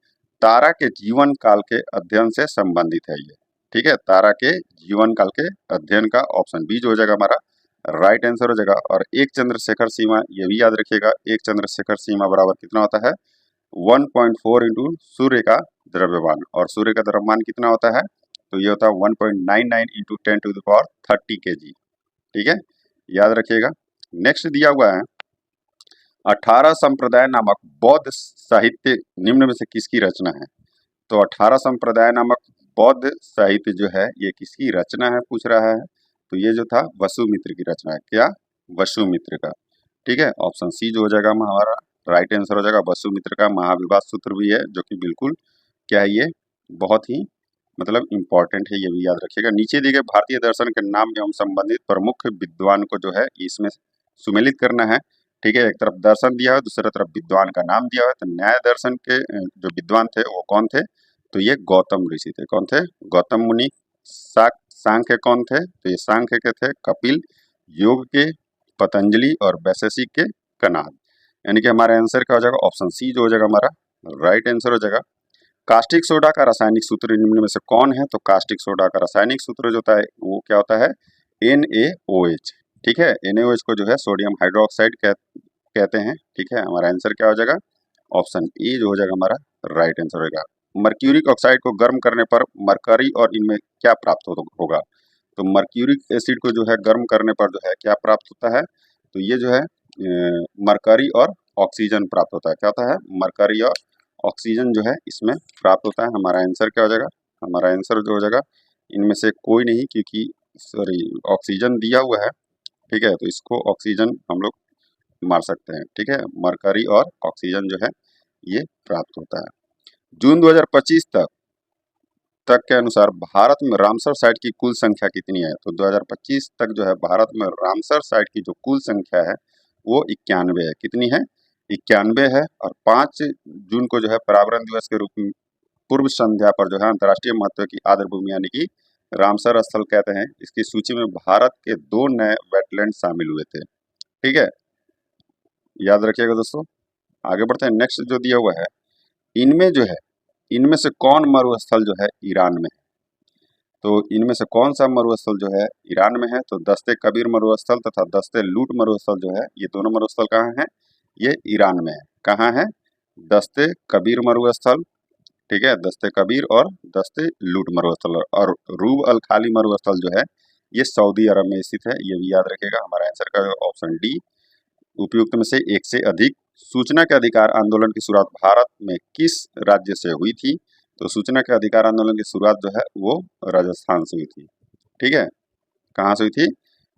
तारा के जीवन काल के अध्ययन से संबंधित है ये। ठीक है, तारा के जीवन काल के अध्ययन का ऑप्शन बी जो हो जाएगा हमारा राइट आंसर हो जाएगा। और एक चंद्रशेखर सीमा ये भी याद रखिएगा, एक चंद्रशेखर सीमा बराबर कितना होता है? 1.4 इंटू सूर्य का द्रव्यमान। और सूर्य का द्रव्यमान कितना होता है? तो ये होता है 1.99 इंटू 10⁻30 kg। ठीक है, याद रखिएगा। नेक्स्ट दिया हुआ है 18 संप्रदाय नामक बौद्ध साहित्य निम्न में से किसकी रचना है? तो 18 संप्रदाय नामक बौद्ध साहित्य जो है ये किसकी रचना है पूछ रहा है। तो ये जो था वसुमित्र की रचना है। क्या? वसुमित्र का। ठीक है, ऑप्शन सी जो हो जाएगा हमारा राइट आंसर हो जाएगा। वसुमित्र का महाविवाद सूत्र भी है जो कि बिल्कुल क्या है, ये बहुत ही मतलब इम्पोर्टेंट है, ये भी याद रखिएगा। नीचे दिए गए भारतीय दर्शन के नाम एवं संबंधित प्रमुख विद्वान को जो है इसमें सुमेलित करना है। ठीक है, एक तरफ दर्शन दिया है, दूसरी तरफ विद्वान का नाम दिया है। तो न्याय दर्शन के जो विद्वान थे वो कौन थे? तो ये गौतम ऋषि थे। कौन थे? गौतम मुनि। सांख्य कौन थे? तो ये सांख्य के थे कपिल। योग के पतंजलि और वैशेषिक के कनाद। यानी कि हमारा आंसर क्या हो जाएगा? ऑप्शन सी जो हो जाएगा हमारा राइट आंसर हो जाएगा। कास्टिक सोडा का रासायनिक सूत्र निम्न में से कौन है? तो कास्टिक सोडा का रासायनिक सूत्र जो होता है वो क्या होता है? NaOH। ठीक है, NaOH को जो है सोडियम हाइड्रोक्साइड कहते हैं। ठीक है, हमारा आंसर क्या हो जाएगा? ऑप्शन ए जो हो जाएगा हमारा राइट आंसर होगा। मर्क्यूरिक ऑक्साइड को गर्म करने पर मरकरी और इनमें क्या प्राप्त होगा? तो मर्क्यूरिक एसिड को जो है गर्म करने पर जो है क्या प्राप्त होता है? तो ये जो है मरकरी और ऑक्सीजन प्राप्त होता है। क्या होता है? मरकरी और ऑक्सीजन जो है इसमें प्राप्त होता है। हमारा आंसर क्या हो जाएगा? हमारा आंसर जो हो जाएगा इनमें से कोई नहीं, क्योंकि सॉरी ऑक्सीजन दिया हुआ है। ठीक है, तो इसको ऑक्सीजन हम लोग मार सकते हैं। ठीक है, मरकरी और ऑक्सीजन जो है ये प्राप्त होता है। जून 2025 तक के अनुसार भारत में रामसर साइट की कुल संख्या कितनी है? तो 2025 तक जो है भारत में रामसर साइट की जो कुल संख्या है वो 91 है। कितनी है? 91 है। और 5 जून को जो है पर्यावरण दिवस के रूप में पूर्व संध्या पर जो है अंतर्राष्ट्रीय महत्व की आर्द्र भूमि यानी कि रामसर स्थल कहते हैं, इसकी सूची में भारत के 2 नए वेटलैंड शामिल हुए थे। ठीक है, याद रखिएगा दोस्तों। आगे बढ़ते हैं। नेक्स्ट जो दिया हुआ है इनमें जो है इनमें से कौन मरुस्थल जो है ईरान में है? तो इनमें से कौन सा मरुस्थल जो है ईरान में है? तो दस्ते कबीर मरुस्थल तथा दस्ते लूट मरुस्थल जो है ये दोनों मरुस्थल कहाँ हैं? ये ईरान में है। कहाँ है? दस्ते कबीर मरुस्थल। ठीक है, दस्ते कबीर और दस्ते लूट मरुस्थल। और रूब अल खाली मरुस्थल जो है ये सऊदी अरब में स्थित है। ये भी याद रखिएगा। हमारा आंसर का ऑप्शन डी उपयुक्त में से एक से अधिक। सूचना के अधिकार आंदोलन की शुरुआत भारत में किस राज्य से हुई थी? तो सूचना के अधिकार आंदोलन की शुरुआत जो है वो राजस्थान से हुई थी। ठीक है, कहाँ से हुई थी?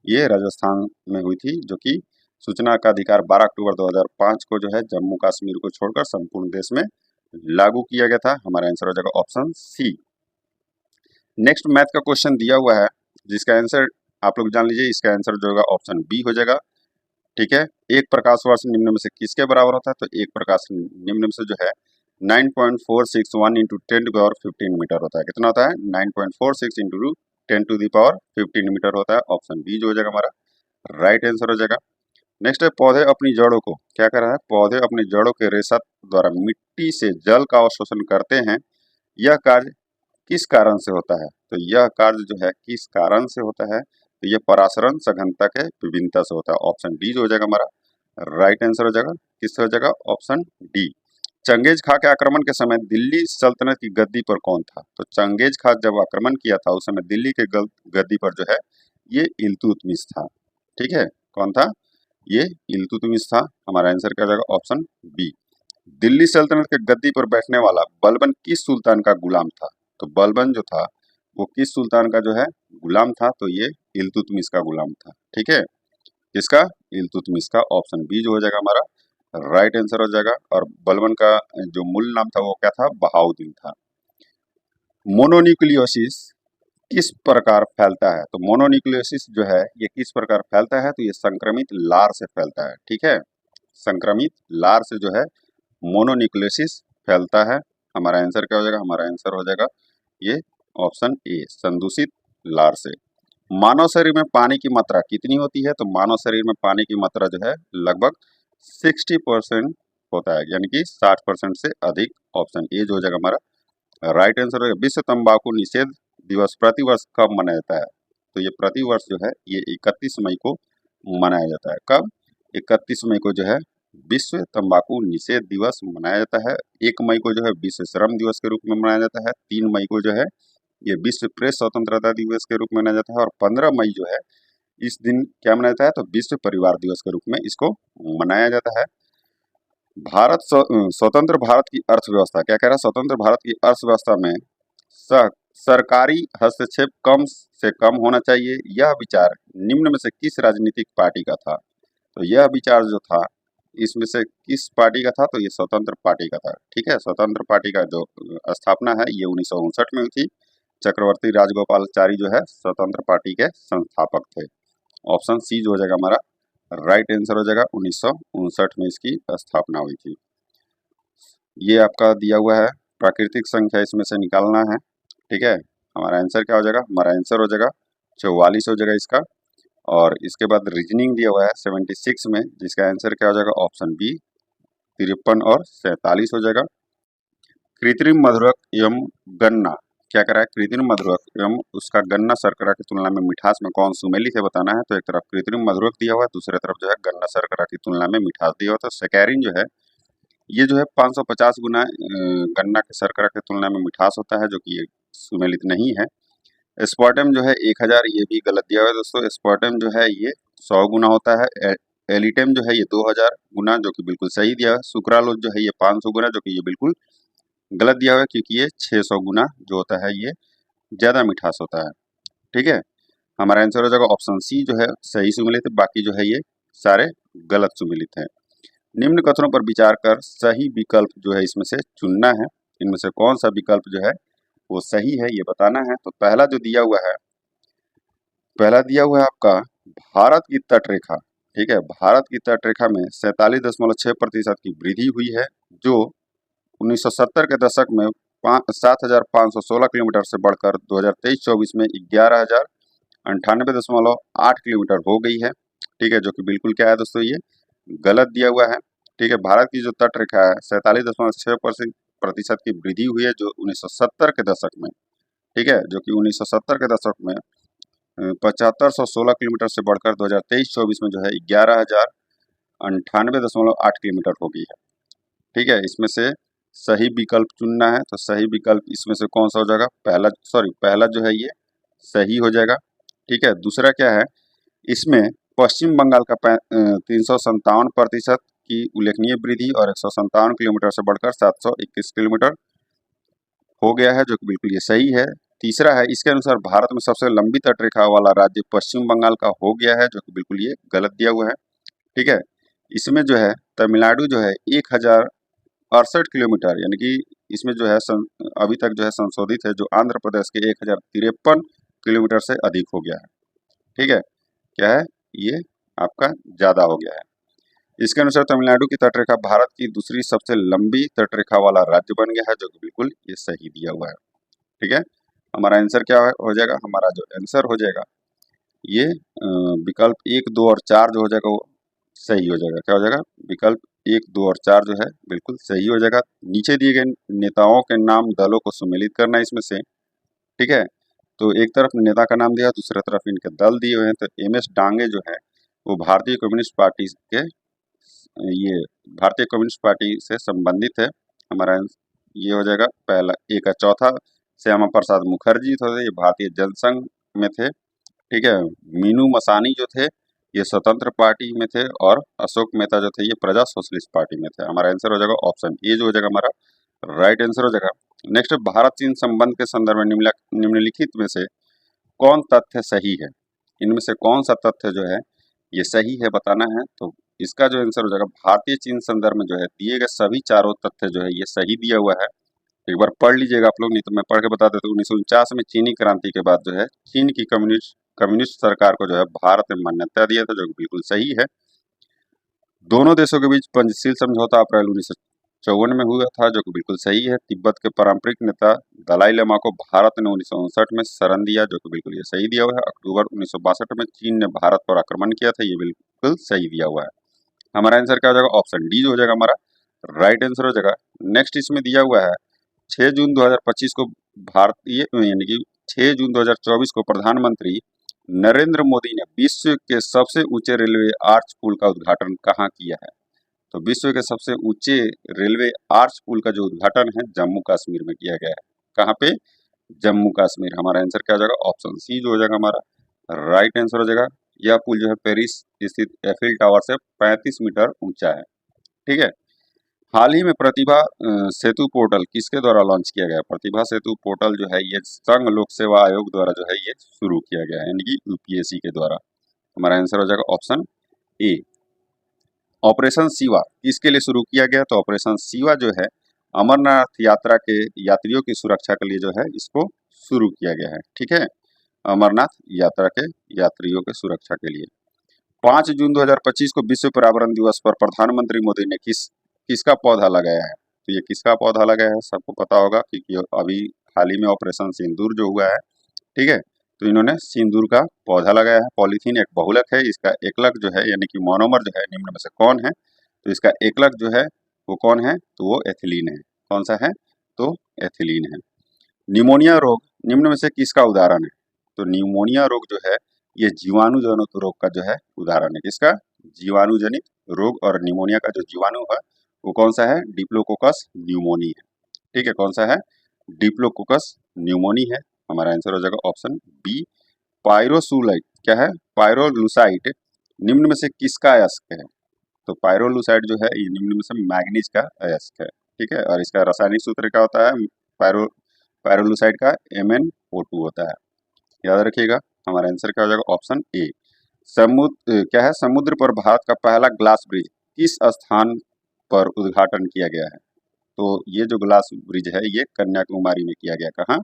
ये राजस्थान में हुई थी, जो कि सूचना का अधिकार 12 अक्टूबर 2005 को जो है जम्मू कश्मीर को छोड़कर संपूर्ण देश में लागू किया गया था। हमारा आंसर हो जाएगा ऑप्शन सी। नेक्स्ट मैथ का क्वेश्चन दिया हुआ है जिसका आंसर आप लोग जान लीजिए। इसका आंसर जो होगा ऑप्शन बी हो जाएगा। ठीक है, एक प्रकाश वर्ष निम्न में से किसके बराबर होता है? तो एक प्रकाश निम्न में से जो है 9.461 इंटू 10⁻15 मीटर होता है। कितना होता है? 9.46 इंटू 10⁻15 मीटर होता है। ऑप्शन बी जो हो जाएगा हमारा राइट आंसर हो जाएगा। नेक्स्ट है पौधे अपनी जड़ों को क्या कर रहा है? पौधे अपनी जड़ों के रेशा द्वारा मिट्टी से जल का अवशोषण करते हैं। यह कार्य किस कारण से होता है? तो यह कार्य जो है किस कारण से होता है? तो ये परासरण सघनता के विभिन्नता से होता है। ऑप्शन डी जो हो जाएगा हमारा राइट आंसर हो जाएगा। किससे हो जाएगा? Option D. चंगेज खां के आक्रमण के समय दिल्ली सल्तनत की गद्दी पर कौन था? तो चंगेज खां जब आक्रमण किया था उस समय दिल्ली के गद्दी पर जो है ये इल्तुतमिश था। ठीक है, कौन था? ये इल्तुतमिश था। हमारा आंसर क्या हो जाएगा? Option B. दिल्ली सल्तनत के गद्दी पर बैठने वाला बलबन किस सुल्तान का गुलाम था? तो बलबन जो था वो किस सुल्तान का जो है गुलाम था? तो ये इल्तुतमिश का गुलाम था। ठीक है, किसका? इल्तुतमिश का। ऑप्शन बी जो हो जाएगा हमारा राइट आंसर हो जाएगा। और बलबन का जो मूल नाम था वो क्या था? बहाउद्दीन था। मोनोन्यूक्लियोसिस किस प्रकार फैलता है? तो मोनोन्यूक्लियोसिस जो है ये किस प्रकार फैलता है? तो ये संक्रमित लार से फैलता है। ठीक है, संक्रमित लार से जो है मोनोन्यूक्लियोसिस फैलता है। हमारा आंसर क्या हो जाएगा? हमारा आंसर हो जाएगा ये ऑप्शन ए संदूषित लार से। मानव शरीर में पानी की मात्रा कितनी होती है? तो मानव शरीर में पानी की मात्रा जो है लगभग 60% होता है, यानी कि 60% से अधिक। ऑप्शन ए जो हो जाएगा हमारा राइट आंसर होगा। विश्व तंबाकू निषेध दिवस प्रतिवर्ष कब मनाया जाता है? तो ये प्रतिवर्ष जो है ये 31 मई को मनाया जाता है। कब? 31 मई को जो है विश्व तंबाकू निषेध दिवस मनाया जाता है। 1 मई को जो है विश्व श्रम दिवस के रूप में मनाया जाता है। 3 मई को जो है ये विश्व प्रेस स्वतंत्रता दिवस के रूप में मनाया जाता है। और 15 मई जो है इस दिन क्या मनाया जाता है? तो विश्व परिवार दिवस के रूप में इसको मनाया जाता है। स्वतंत्र भारत की अर्थव्यवस्था क्या कह रहा है? स्वतंत्र भारत की अर्थव्यवस्था में सरकारी हस्तक्षेप कम से कम होना चाहिए। यह विचार निम्न में से किस राजनीतिक पार्टी का था? तो यह विचार जो था इसमें से किस पार्टी का था? तो ये स्वतंत्र पार्टी का था। ठीक है, स्वतंत्र पार्टी का जो स्थापना है ये 1959 में हुई थी। चक्रवर्ती राजगोपालाचारी जो है स्वतंत्र पार्टी के संस्थापक थे। ऑप्शन सी जो हो जाएगा हमारा राइट आंसर हो जाएगा। 1959 में इसकी स्थापना हुई थी। ये आपका दिया हुआ है, प्राकृतिक संख्या इसमें से निकालना है। ठीक है, हमारा आंसर क्या हो जाएगा? हमारा आंसर हो जाएगा 44 हो जाएगा इसका। और इसके बाद रीजनिंग दिया हुआ है 76 में, जिसका आंसर क्या हो जाएगा? ऑप्शन बी 53 और 47 हो जाएगा। कृत्रिम मधुरक एवं गन्ना क्या करा है? कृत्रिम मधुरक एवं उसका गन्ना शर्करा की तुलना में मिठास में कौन सुमेलित है बताना है। तो एक तरफ कृत्रिम मधुरक दिया हुआ है, दूसरी तरफ जो है गन्ना शर्करा की तुलना में मिठास दिया हुआ है। तो सैकैरिन जो है ये जो है 550 गुना गन्ना के शर्करा की तुलना में मिठास होता है, जो कि ये सुमेलित नहीं है। एस्पार्टम जो है 1000, ये भी गलत दिया हुआ है दोस्तों। एस्पार्टम जो है ये 100 गुना होता है। एलिटम जो है ये 2000 गुना, जो कि बिल्कुल सही दिया है। सुक्रालोज जो है ये 500 गुना, जो कि ये बिल्कुल गलत दिया हुआ है, क्योंकि ये 600 गुना जो होता है ये ज़्यादा मिठास होता है। ठीक है, हमारा आंसर हो जाएगा ऑप्शन सी जो है सही सुमेलित है, बाकी जो है ये सारे गलत सुमेलित हैं। निम्न कथनों पर विचार कर सही विकल्प जो है इसमें से चुनना है। इनमें से कौन सा विकल्प जो है वो सही है ये बताना है। तो पहला जो दिया हुआ है, पहला दिया हुआ है आपका भारत की तट रेखा। ठीक है, भारत की तट रेखा में 47.6% की वृद्धि हुई है, जो 1970 के दशक में 7,516 किलोमीटर से बढ़कर 2023-24 में 11,098.8 किलोमीटर हो गई है। ठीक है, जो कि बिल्कुल क्या है दोस्तों? ये गलत दिया हुआ है। ठीक है, भारत की जो तट रेखा है 47.6% की वृद्धि हुई है, जो 1970 के दशक में। ठीक है, जो कि 1970 के दशक में 7516 किलोमीटर से बढ़कर 2023-24 में जो है 11,098.8 किलोमीटर हो गई है। ठीक है, इसमें से सही विकल्प चुनना है। तो सही विकल्प इसमें से कौन सा हो जाएगा? पहला जो है ये सही हो जाएगा। ठीक है, दूसरा क्या है? इसमें पश्चिम बंगाल का 357% की उल्लेखनीय वृद्धि और 157 किलोमीटर से बढ़कर 721 किलोमीटर हो गया है, जो कि बिल्कुल ये सही है। तीसरा है, इसके अनुसार भारत में सबसे लंबी तटरेखा वाला राज्य पश्चिम बंगाल का हो गया है, जो कि बिल्कुल ये गलत दिया हुआ है। ठीक है, इसमें जो है तमिलनाडु जो है 1068 किलोमीटर, यानी कि इसमें जो है अभी तक जो है संशोधित है, जो आंध्र प्रदेश के 1053 किलोमीटर से अधिक हो गया है। ठीक है, क्या है ये आपका ज़्यादा हो गया है। इसके अनुसार तमिलनाडु की तटरेखा भारत की दूसरी सबसे लंबी तटरेखा वाला राज्य बन गया है, जो कि बिल्कुल ये सही दिया हुआ है। ठीक है, हमारा आंसर क्या हो जाएगा? हमारा जो आंसर हो जाएगा ये विकल्प 1, 2 और 4 जो हो जाएगा वो सही हो जाएगा। क्या हो जाएगा? विकल्प 1, 2 और 4 जो है बिल्कुल सही हो जाएगा। नीचे दिए गए नेताओं के नाम दलों को सम्मिलित करना है इसमें से। ठीक है, तो एक तरफ नेता का नाम दिया, दूसरी तरफ इनके दल दिए हुए हैं। तो एम एस डांगे जो है वो भारतीय कम्युनिस्ट पार्टी के ये भारतीय कम्युनिस्ट पार्टी से संबंधित है। हमारा ये हो जाएगा पहला एक का। चौथा श्यामा प्रसाद मुखर्जी थे, ये भारतीय जनसंघ में थे। ठीक है, मीनू मसानी जो थे ये स्वतंत्र पार्टी में थे, और अशोक मेहता जो थे ये प्रजा सोशलिस्ट पार्टी में थे। हमारा आंसर हो जाएगा ऑप्शन ए जो हो जाएगा हमारा राइट आंसर हो जाएगा। नेक्स्ट, भारत चीन संबंध के संदर्भ में निम्नलिखित में से कौन तथ्य सही है? इनमें से कौन सा तथ्य जो है ये सही है बताना है। तो इसका जो आंसर हो जाएगा भारतीय चीन संदर्भ में जो है दिए गए सभी चारों तथ्य जो है ये सही दिया हुआ है। एक बार पढ़ लीजिएगा आप लोग, नहीं तो मैं पढ़ के बता देता हूँ। 1949 में चीनी क्रांति के बाद जो है चीन की कम्युनिस्ट सरकार को जो है भारत में मान्यता दिया था, जो कि बिल्कुल सही है। दोनों देशों के बीच पंचशील समझौता अप्रैल 1954 में हुआ था, जो कि बिल्कुल सही है। तिब्बत के पारंपरिक नेता दलाई लामा को भारत ने 1959 में शरण दिया, जो कि बिल्कुल ये सही दिया हुआ है। अक्टूबर 1962 में चीन ने भारत पर आक्रमण किया था, ये बिल्कुल सही दिया हुआ है। हमारा आंसर क्या हो जाएगा? ऑप्शन डी जो हो जाएगा हमारा राइट आंसर हो जाएगा। नेक्स्ट इसमें दिया हुआ है 6 जून 2025 को भारतीय यानी कि 6 जून 2024 को प्रधानमंत्री नरेंद्र मोदी ने विश्व के सबसे ऊंचे रेलवे आर्च पुल का उद्घाटन कहाँ किया है? तो विश्व के सबसे ऊंचे रेलवे आर्च पुल का जो उद्घाटन है जम्मू कश्मीर में किया गया है। कहाँ पे? जम्मू कश्मीर। हमारा आंसर क्या हो जाएगा? ऑप्शन सी जो हो जाएगा हमारा राइट आंसर हो जाएगा। यह पुल जो है पेरिस स्थित एफिल टावर से 35 मीटर ऊंचा है। ठीक है, हाल ही में प्रतिभा सेतु पोर्टल किसके द्वारा लॉन्च किया गया? प्रतिभा सेतु पोर्टल जो है ये संघ लोक सेवा आयोग द्वारा जो है ये शुरू किया गया है, यानी कि यूपीएससी के द्वारा। हमारा आंसर हो जाएगा ऑप्शन ए। ऑपरेशन शिवा किसके लिए शुरू किया गया? तो ऑपरेशन शिवा जो है अमरनाथ यात्रा के यात्रियों की सुरक्षा के लिए जो है इसको शुरू किया गया है। ठीक है, अमरनाथ यात्रा के यात्रियों के सुरक्षा के लिए। 5 जून 2025 को विश्व पर्यावरण दिवस पर प्रधानमंत्री मोदी ने किसका पौधा लगाया है? तो ये किसका पौधा लगाया है सबको पता होगा, क्योंकि अभी हाल ही में ऑपरेशन सिंदूर जो हुआ है, ठीक है, तो इन्होंने सिंदूर का पौधा लगाया है। पॉलीथीन एक बहुलक है, इसका एकलक जो है यानी कि मोनोमर जो है निम्न में से कौन है? तो इसका एकलक जो है वो कौन है? तो वो एथिलीन है। कौन सा है? तो एथिलीन है। निमोनिया रोग निम्न में से किसका उदाहरण है? तो निमोनिया रोग जो है ये जीवाणु जनित रोग का जो है उदाहरण है। किसका? जीवाणु जनित रोग। और निमोनिया का जो जीवाणु है वो कौन सा है? डिप्लोकोकस न्यूमोनी है। ठीक है, कौन सा है? डिप्लोकोकस न्यूमोनी है। हमारा आंसर हो जाएगा ऑप्शन बी। पायरोसुलाइट क्या है? पायरोलुसाइट निम्न में से किसका अयस्क है? तो पायरोलुसाइट जो है ये निम्न में से मैग्नीज का अयस्क है। ठीक है, और इसका रासायनिक सूत्र क्या होता है? पायरोलुसाइड का MnO2 होता है, याद रखिएगा। हमारा आंसर क्या हो जाएगा? Option A. समुद्र क्या है? समुद्र पर भारत का पहला ग्लास ब्रिज किस स्थान पर उद्घाटन किया गया है? तो ये जो ग्लास ब्रिज है ये कन्याकुमारी में किया गया। कहाँ?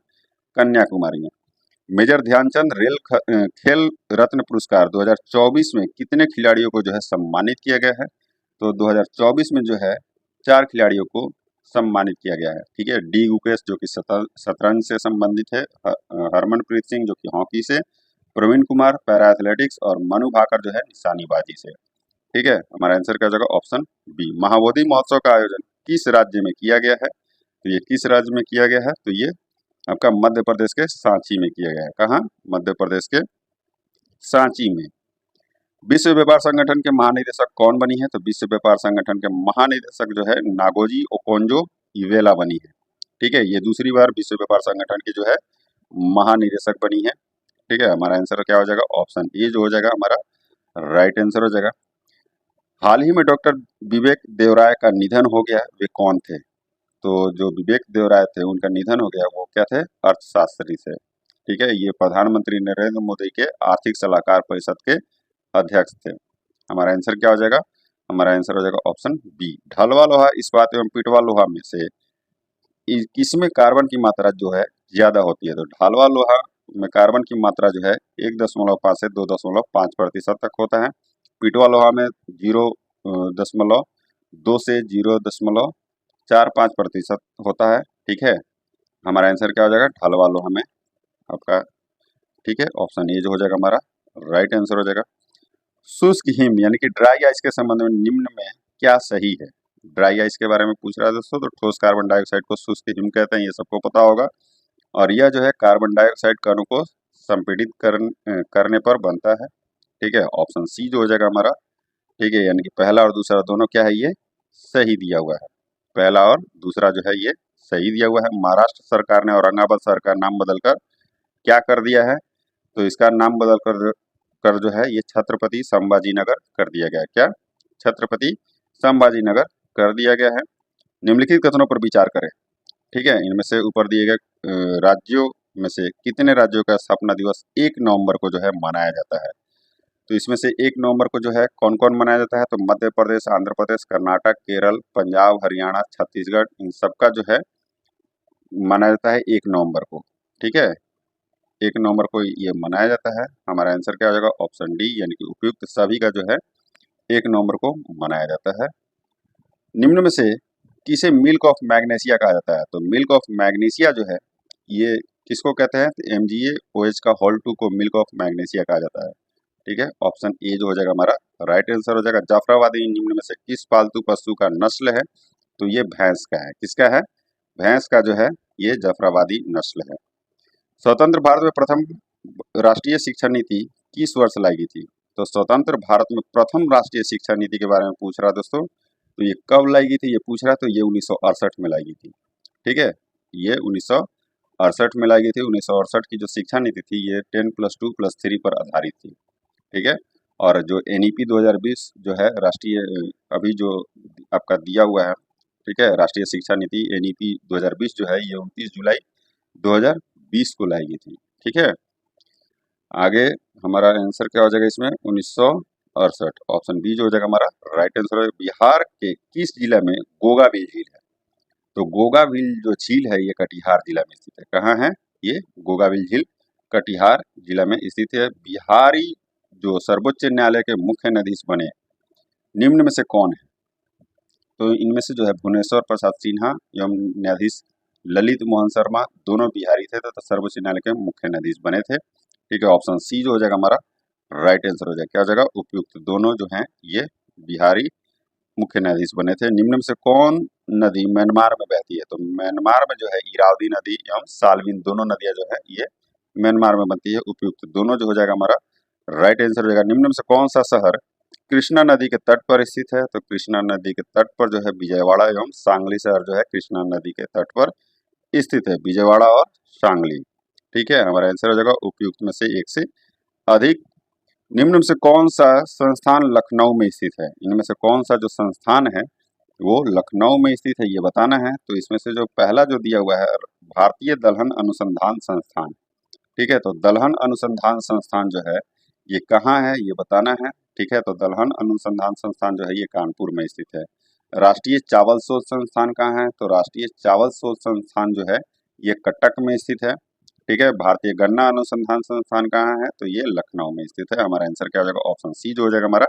कन्याकुमारी में। मेजर ध्यानचंद खेल रत्न पुरस्कार 2024 में कितने खिलाड़ियों को जो है सम्मानित किया गया है? तो 2024 में जो है 4 खिलाड़ियों को सम्मानित किया गया है। ठीक है, डी गुकेश जो कि शतरंज से संबंधित है, हरमनप्रीत सिंह जो कि हॉकी से, प्रवीण कुमार पैरा एथलेटिक्स और मनु भाकर जो है निशानेबाजी से। ठीक है, हमारा आंसर क्या हो जाएगा? Option B. महाबोधि महोत्सव का आयोजन किस राज्य में किया गया है? तो ये किस राज्य में किया गया है? तो ये आपका मध्य प्रदेश के सांची में किया गया है। कहाँ? मध्य प्रदेश के सांची में। विश्व व्यापार संगठन के महानिदेशक कौन बनी है? तो विश्व व्यापार संगठन के महानिदेशक जो है नागोजी ओकोंजो इवेला बनी है। ठीक है, ये दूसरी बार विश्व व्यापार संगठन की जो है महानिदेशक बनी है। ठीक है, हमारा आंसर क्या हो जाएगा? ऑप्शन ए जो हो जाएगा हमारा राइट आंसर हो जाएगा। हाल ही में डॉक्टर विवेक देवराय का निधन हो गया, वे कौन थे? तो जो विवेक देवराय थे उनका निधन हो गया, वो क्या थे? अर्थशास्त्री थे। ठीक है, ये प्रधानमंत्री नरेंद्र मोदी के आर्थिक सलाहकार परिषद के अध्यक्ष थे। हमारा आंसर क्या हो जाएगा? हमारा आंसर हो जाएगा ऑप्शन बी। ढलवा लोहा इस्पात एवं पिटवा लोहा में से किसमें कार्बन की मात्रा जो है ज्यादा होती है? तो ढालवा लोहा में कार्बन की मात्रा जो है 1.5 से 2.5% तक होता है। पिटवा लोहा में 0.2 से 0.45% होता है। ठीक है, हमारा आंसर क्या हो जाएगा? ढालवा लोहा में आपका, ठीक है, ऑप्शन ए जो हो जाएगा हमारा राइट आंसर हो जाएगा। शुष्क हिम यानी कि ड्राई आइस के संबंध में निम्न में क्या सही है? ड्राई आइस के बारे में पूछ रहा है दोस्तों, तो ठोस कार्बन डाइऑक्साइड को शुष्क हिम कहते हैं, ये सबको पता होगा। और यह जो है कार्बन डाइऑक्साइड कणों को संपीड़ित करने पर बनता है। ठीक है, ऑप्शन सी जो हो जाएगा हमारा। ठीक है, यानी कि पहला और दूसरा दोनों क्या है? ये सही दिया हुआ है। पहला और दूसरा जो है ये सही दिया हुआ है। महाराष्ट्र सरकार ने औरंगाबाद शहर का नाम बदलकर क्या कर दिया है? तो इसका नाम बदल कर जो है ये छत्रपति संभाजी नगर कर दिया गया है। क्या? छत्रपति संभाजी नगर कर दिया गया है। निम्नलिखित कथनों पर विचार करें। ठीक है, इनमें से ऊपर दिए गए राज्यों में से कितने राज्यों का स्थापना दिवस 1 नवंबर को जो है मनाया जाता है? तो इसमें से 1 नवंबर को जो है कौन कौन मनाया जाता है? तो मध्य प्रदेश, आंध्र प्रदेश, कर्नाटक, केरल, पंजाब, हरियाणा, छत्तीसगढ़, इन सबका जो है मनाया जाता है 1 नवंबर को। ठीक है, 1 नवंबर को ये मनाया जाता है। हमारा आंसर क्या हो जाएगा? ऑप्शन डी, यानी कि उपयुक्त सभी का जो है 1 नवंबर को मनाया जाता है। निम्न में से किसे मिल्क ऑफ मैग्नेशिया कहा जाता है? तो मिल्क ऑफ मैग्नीशिया जो है ये किसको कहते हैं? तो MgAOH का होल 2 को मिल्क ऑफ मैग्नेशिया कहा जाता है। ठीक है, ऑप्शन ए जो हो जाएगा हमारा राइट आंसर हो जाएगा। जाफराबादी निम्न में से किस पालतू पशु का नस्ल है? तो ये भैंस का है। किसका है? भैंस का जो है ये जाफराबादी नस्ल है। स्वतंत्र भारत में प्रथम राष्ट्रीय शिक्षा नीति किस वर्ष लाई गई थी? तो स्वतंत्र भारत में प्रथम राष्ट्रीय शिक्षा नीति के बारे में पूछ रहा है दोस्तों। तो ये कब लाई गई थी ये पूछ रहा है, तो ये 1968 में लाई गई थी। ठीक है, ये 1968 में लाई गई थी। 1968 की जो शिक्षा नीति थी ये 10+2+3 पर आधारित थी। ठीक है, और जो NEP 2020 जो है राष्ट्रीय अभी जो आपका दिया हुआ है ठीक है। राष्ट्रीय शिक्षा नीति NEP 2020 जो है ये 29 जुलाई 2020 को लाई गई थी, ठीक है। आगे हमारा आंसर क्या हो जाएगा इसमें 1968, ऑप्शन बी जो हो जाएगा हमारा राइट आंसर है। बिहार के किस जिला में गोगाबिल झील है? तो गोगाबिल जो झील है ये कटिहार जिला में स्थित है। कहाँ है ये गोगाबिल झील? कटिहार जिला में स्थित है। बिहारी जो सर्वोच्च न्यायालय के मुख्य न्यायाधीश बने निम्न में से कौन है? तो इनमें से जो है भुवनेश्वर प्रसाद सिन्हा एवं न्यायाधीश ललित मोहन शर्मा दोनों बिहारी थे तथा सर्वोच्च न्यायालय के मुख्य न्यायाधीश बने थे, ठीक है। ऑप्शन सी जो हो जाएगा हमारा राइट आंसर हो जाएगा। क्या हो जाएगा? उपयुक्त दोनों जो हैं ये बिहारी मुख्य न्यायाधीश बने थे। निम्न में से कौन नदी म्यांमार में बहती है? तो म्यांमार में जो है इरावदी नदी एवं साल्विन दोनों नदियां जो है ये म्यांमार में बनती है। उपयुक्त दोनों जो हो जाएगा हमारा राइट आंसर हो जाएगा। निम्न में से कौन सा शहर कृष्णा नदी के तट पर स्थित है? तो कृष्णा नदी के तट पर जो है विजयवाड़ा एवं सांगली शहर जो है कृष्णा नदी के तट पर स्थित है। विजयवाड़ा और सांगली, ठीक है। हमारा आंसर हो जाएगा उपयुक्त में से एक से अधिक। निम्न में से कौन सा संस्थान लखनऊ में स्थित है? इनमें से कौन सा जो संस्थान है वो लखनऊ में स्थित है ये बताना है। तो इसमें से जो पहला जो दिया हुआ है भारतीय दलहन अनुसंधान संस्थान, ठीक है। तो दलहन अनुसंधान संस्थान जो है ये कहाँ है ये बताना है, ठीक है। तो दलहन अनुसंधान संस्थान जो है ये कानपुर में स्थित है। राष्ट्रीय चावल शोध संस्थान कहाँ है? तो राष्ट्रीय चावल शोध संस्थान जो है ये कटक में स्थित है, ठीक है। भारतीय गन्ना अनुसंधान संस्थान कहाँ है? तो ये लखनऊ में स्थित है। हमारा आंसर क्या हो जाएगा? ऑप्शन सी जो हो जाएगा हमारा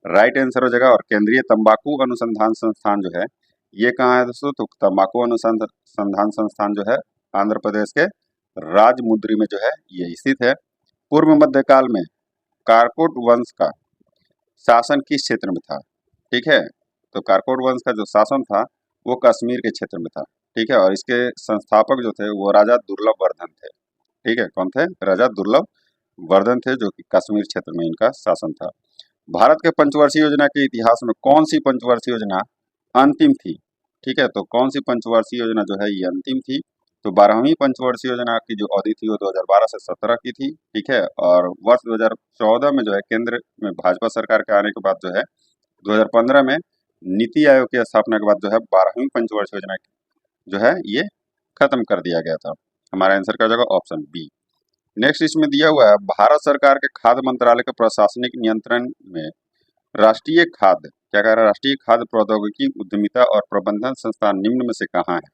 राइट आंसर हो जाएगा। और केंद्रीय तंबाकू अनुसंधान संस्थान जो है ये कहाँ है दोस्तों? तो तंबाकू अनुसंधान संस्थान जो है आंध्र प्रदेश के राजमुंद्री में जो है ये स्थित है। पूर्व मध्यकाल में कारकोट वंश का शासन किस क्षेत्र में था? ठीक है। तो कारकोट वंश का जो शासन था वो कश्मीर के क्षेत्र में था, ठीक है। और इसके संस्थापक जो थे वो राजा दुर्लभ वर्धन थे, ठीक है। कौन थे? राजा दुर्लभ वर्धन थे जो कि कश्मीर क्षेत्र में इनका शासन था। भारत के पंचवर्षीय योजना के इतिहास में कौन सी पंचवर्षीय योजना अंतिम थी? ठीक है। तो कौन सी पंचवर्षीय योजना जो है ये अंतिम थी? तो 12वीं पंचवर्षीय योजना की जो अवधि थी वो 2012 से 17 की थी, ठीक है। और वर्ष 2014 में जो है केंद्र में भाजपा सरकार के आने के बाद जो है 2015 में नीति आयोग की स्थापना के बाद जो है 12वीं पंचवर्षीय योजना जो है ये खत्म कर दिया गया था। हमारा आंसर क्या हो जाएगा? Option B. नेक्स्ट इसमें दिया हुआ है भारत सरकार के खाद्य मंत्रालय के प्रशासनिक नियंत्रण में राष्ट्रीय खाद्य क्या कह रहा है? राष्ट्रीय खाद्य प्रौद्योगिकी उद्यमिता और प्रबंधन संस्थान निम्न में से कहाँ है?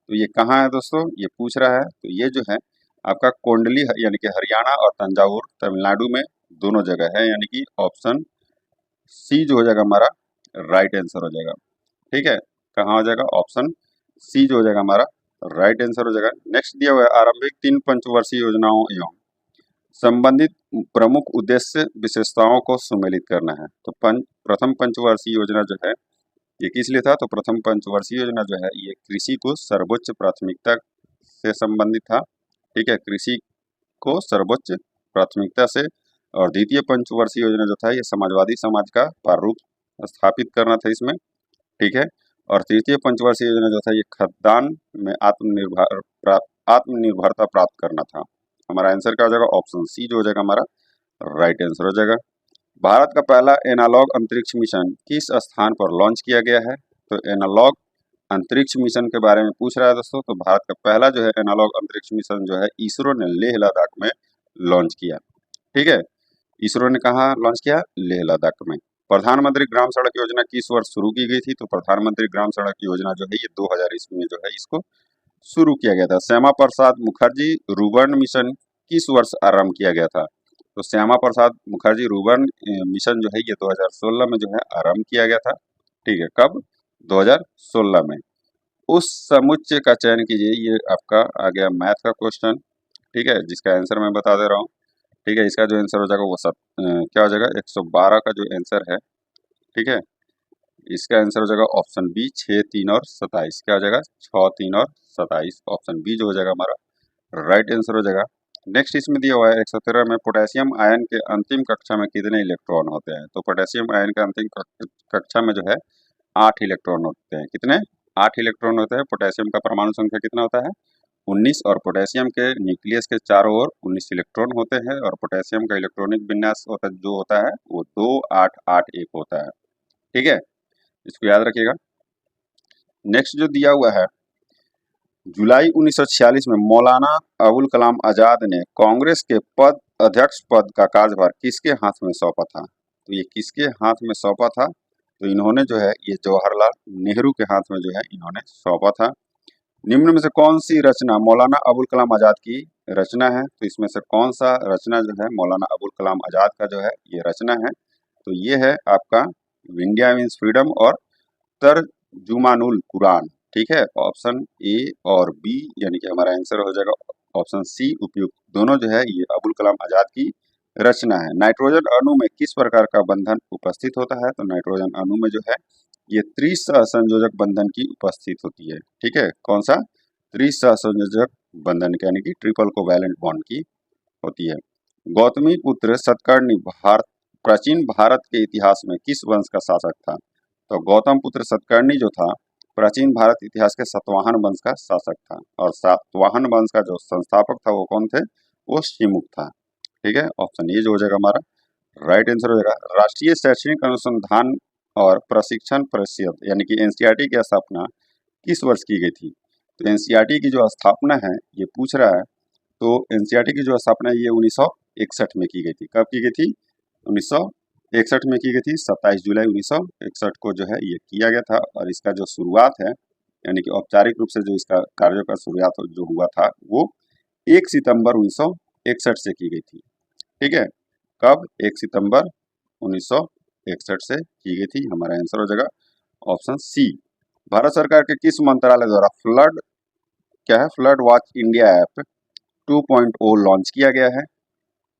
तो ये कहाँ है दोस्तों? ये पूछ रहा है। तो ये जो है आपका कोंडली यानी कि हरियाणा और तंजावुर तमिलनाडु में दोनों जगह है, यानी कि ऑप्शन सी जो हो जाएगा हमारा राइट आंसर हो जाएगा, ठीक है। कहाँ हो जाएगा? ऑप्शन सी जो हो जाएगा हमारा राइट आंसर हो जाएगा। नेक्स्ट दिया हुआ है आरंभिक 3 पंचवर्षीय योजनाओं एवं संबंधित प्रमुख उद्देश्य विशेषताओं को सुमेलित करना है। तो प्रथम पंचवर्षीय योजना जो है ये किस लिए था? तो प्रथम पंचवर्षीय योजना जो है ये कृषि को सर्वोच्च प्राथमिकता से संबंधित था, ठीक है। कृषि को सर्वोच्च प्राथमिकता से। और द्वितीय पंचवर्षीय योजना जो था ये समाजवादी समाज का प्रारूप स्थापित करना था इसमें, ठीक है। और तृतीय पंचवर्षीय योजना जो था ये खाद्यान्न में आत्मनिर्भरता प्राप्त करना था। हमारा आंसर क्या हो जाएगा? ऑप्शन सी जो हो जाएगा हमारा राइट आंसर हो जाएगा। भारत का पहला एनालॉग अंतरिक्ष मिशन किस स्थान पर लॉन्च किया गया है? तो एनालॉग अंतरिक्ष मिशन के बारे में पूछ रहा है दोस्तों। तो भारत का पहला जो है एनालॉग अंतरिक्ष मिशन जो है इसरो ने लेह लद्दाख में लॉन्च किया, ठीक है। इसरो ने कहा लॉन्च किया? लेह लद्दाख में। प्रधानमंत्री ग्राम सड़क योजना किस वर्ष शुरू की गई थी? तो प्रधानमंत्री ग्राम सड़क योजना जो है ये 2000 ईस्वी में जो है इसको शुरू किया गया था। श्यामा प्रसाद मुखर्जी रुर्बन मिशन किस वर्ष आरंभ किया गया था? तो श्यामा प्रसाद मुखर्जी रुर्बन मिशन जो है ये 2016 में जो है आरंभ किया गया था, ठीक है। कब? 2016 में। उस समुच्चय का चयन कीजिए। ये आपका आ गया मैथ का क्वेश्चन, ठीक है, जिसका आंसर मैं बता दे रहा हूँ, ठीक है। इसका जो आंसर हो जाएगा वो क्या हो जाएगा? 112 का जो आंसर है, ठीक है। इसका आंसर हो जाएगा ऑप्शन बी 6, 3 और 27। क्या हो जाएगा? 6, 3 और 27। ऑप्शन बी जो हो जाएगा हमारा राइट आंसर हो जाएगा। नेक्स्ट इसमें दिया हुआ है 113 में पोटेशियम आयन के अंतिम कक्षा में कितने इलेक्ट्रॉन होते हैं? तो पोटेशियम आयन के अंतिम कक्षा में जो है 8 इलेक्ट्रॉन होते हैं। कितने? 8 इलेक्ट्रॉन होते हैं। पोटेशियम का परमाणु संख्या कितना होता है? 19। और पोटेशियम के न्यूक्लियस के चारों ओर 19 इलेक्ट्रॉन होते हैं। और पोटेशियम का इलेक्ट्रॉनिक विन्यास जो होता है वो 2 8 8 1 होता है, ठीक है। इसको याद रखिएगा। नेक्स्ट जो दिया हुआ है, जुलाई 1946 में मौलाना अबुल कलाम आजाद ने कांग्रेस के अध्यक्ष पद का कार्यभार किसके हाथ में सौंपा था? तो ये किसके हाथ में सौंपा था? तो इन्होंने जो है ये जवाहरलाल नेहरू के हाथ में जो है इन्होंने सौंपा था। निम्न में से कौन सी रचना मौलाना अबुल कलाम आजाद की रचना है? तो इसमें से कौन सा रचना जो है मौलाना अबुल कलाम आजाद का जो है ये रचना है? तो ये है आपका इंडिया मीन्स फ्रीडम और तर्जुमानुल कुरान। ठीक है, ऑप्शन ए और बी यानी कि हमारा आंसर हो जाएगा ऑप्शन सी उपयुक्त। दोनों जो है ये अबुल कलाम आजाद की रचना है। नाइट्रोजन अणु में किस प्रकार का बंधन उपस्थित होता है? तो नाइट्रोजन अणु में जो है ये त्रिसहसंयोजक बंधन की उपस्थित होती है। ठीक है, कौन सा? त्रिसहसंयोजक बंधन यानी कि ट्रिपल कोवैलेंट बॉन्ड की होती है। गौतमी पुत्र सतकर्णी प्राचीन भारत के इतिहास में किस वंश का शासक था? तो गौतम पुत्र सतकर्णी जो था प्राचीन भारत इतिहास के सातवाहन वंश का शासक था और सातवाहन वंश का जो संस्थापक था वो कौन थे? वो शिमुक था। ठीक है, ऑप्शन ए जो हो जाएगा हमारा राइट आंसर हो जाएगा। राष्ट्रीय शैक्षणिक अनुसंधान और प्रशिक्षण परिषद यानी कि एनसीईआरटी की स्थापना किस वर्ष की गई थी? तो एनसीईआरटी की जो स्थापना है ये पूछ रहा है, तो एनसीईआरटी की जो स्थापना ये 1961 में की गई थी। कब की गई थी? 1961 में की गई थी। 27 जुलाई 1961 को जो है ये किया गया था और इसका जो शुरुआत है यानी कि औपचारिक रूप से जो इसका कार्यों का शुरुआत जो हुआ था वो 1 सितंबर 1961 से की गई थी। ठीक है, कब? 1 सितंबर 1961 से की गई थी। हमारा आंसर हो जाएगा ऑप्शन सी। भारत सरकार के किस मंत्रालय द्वारा flood watch India app 2.0 launch किया गया है?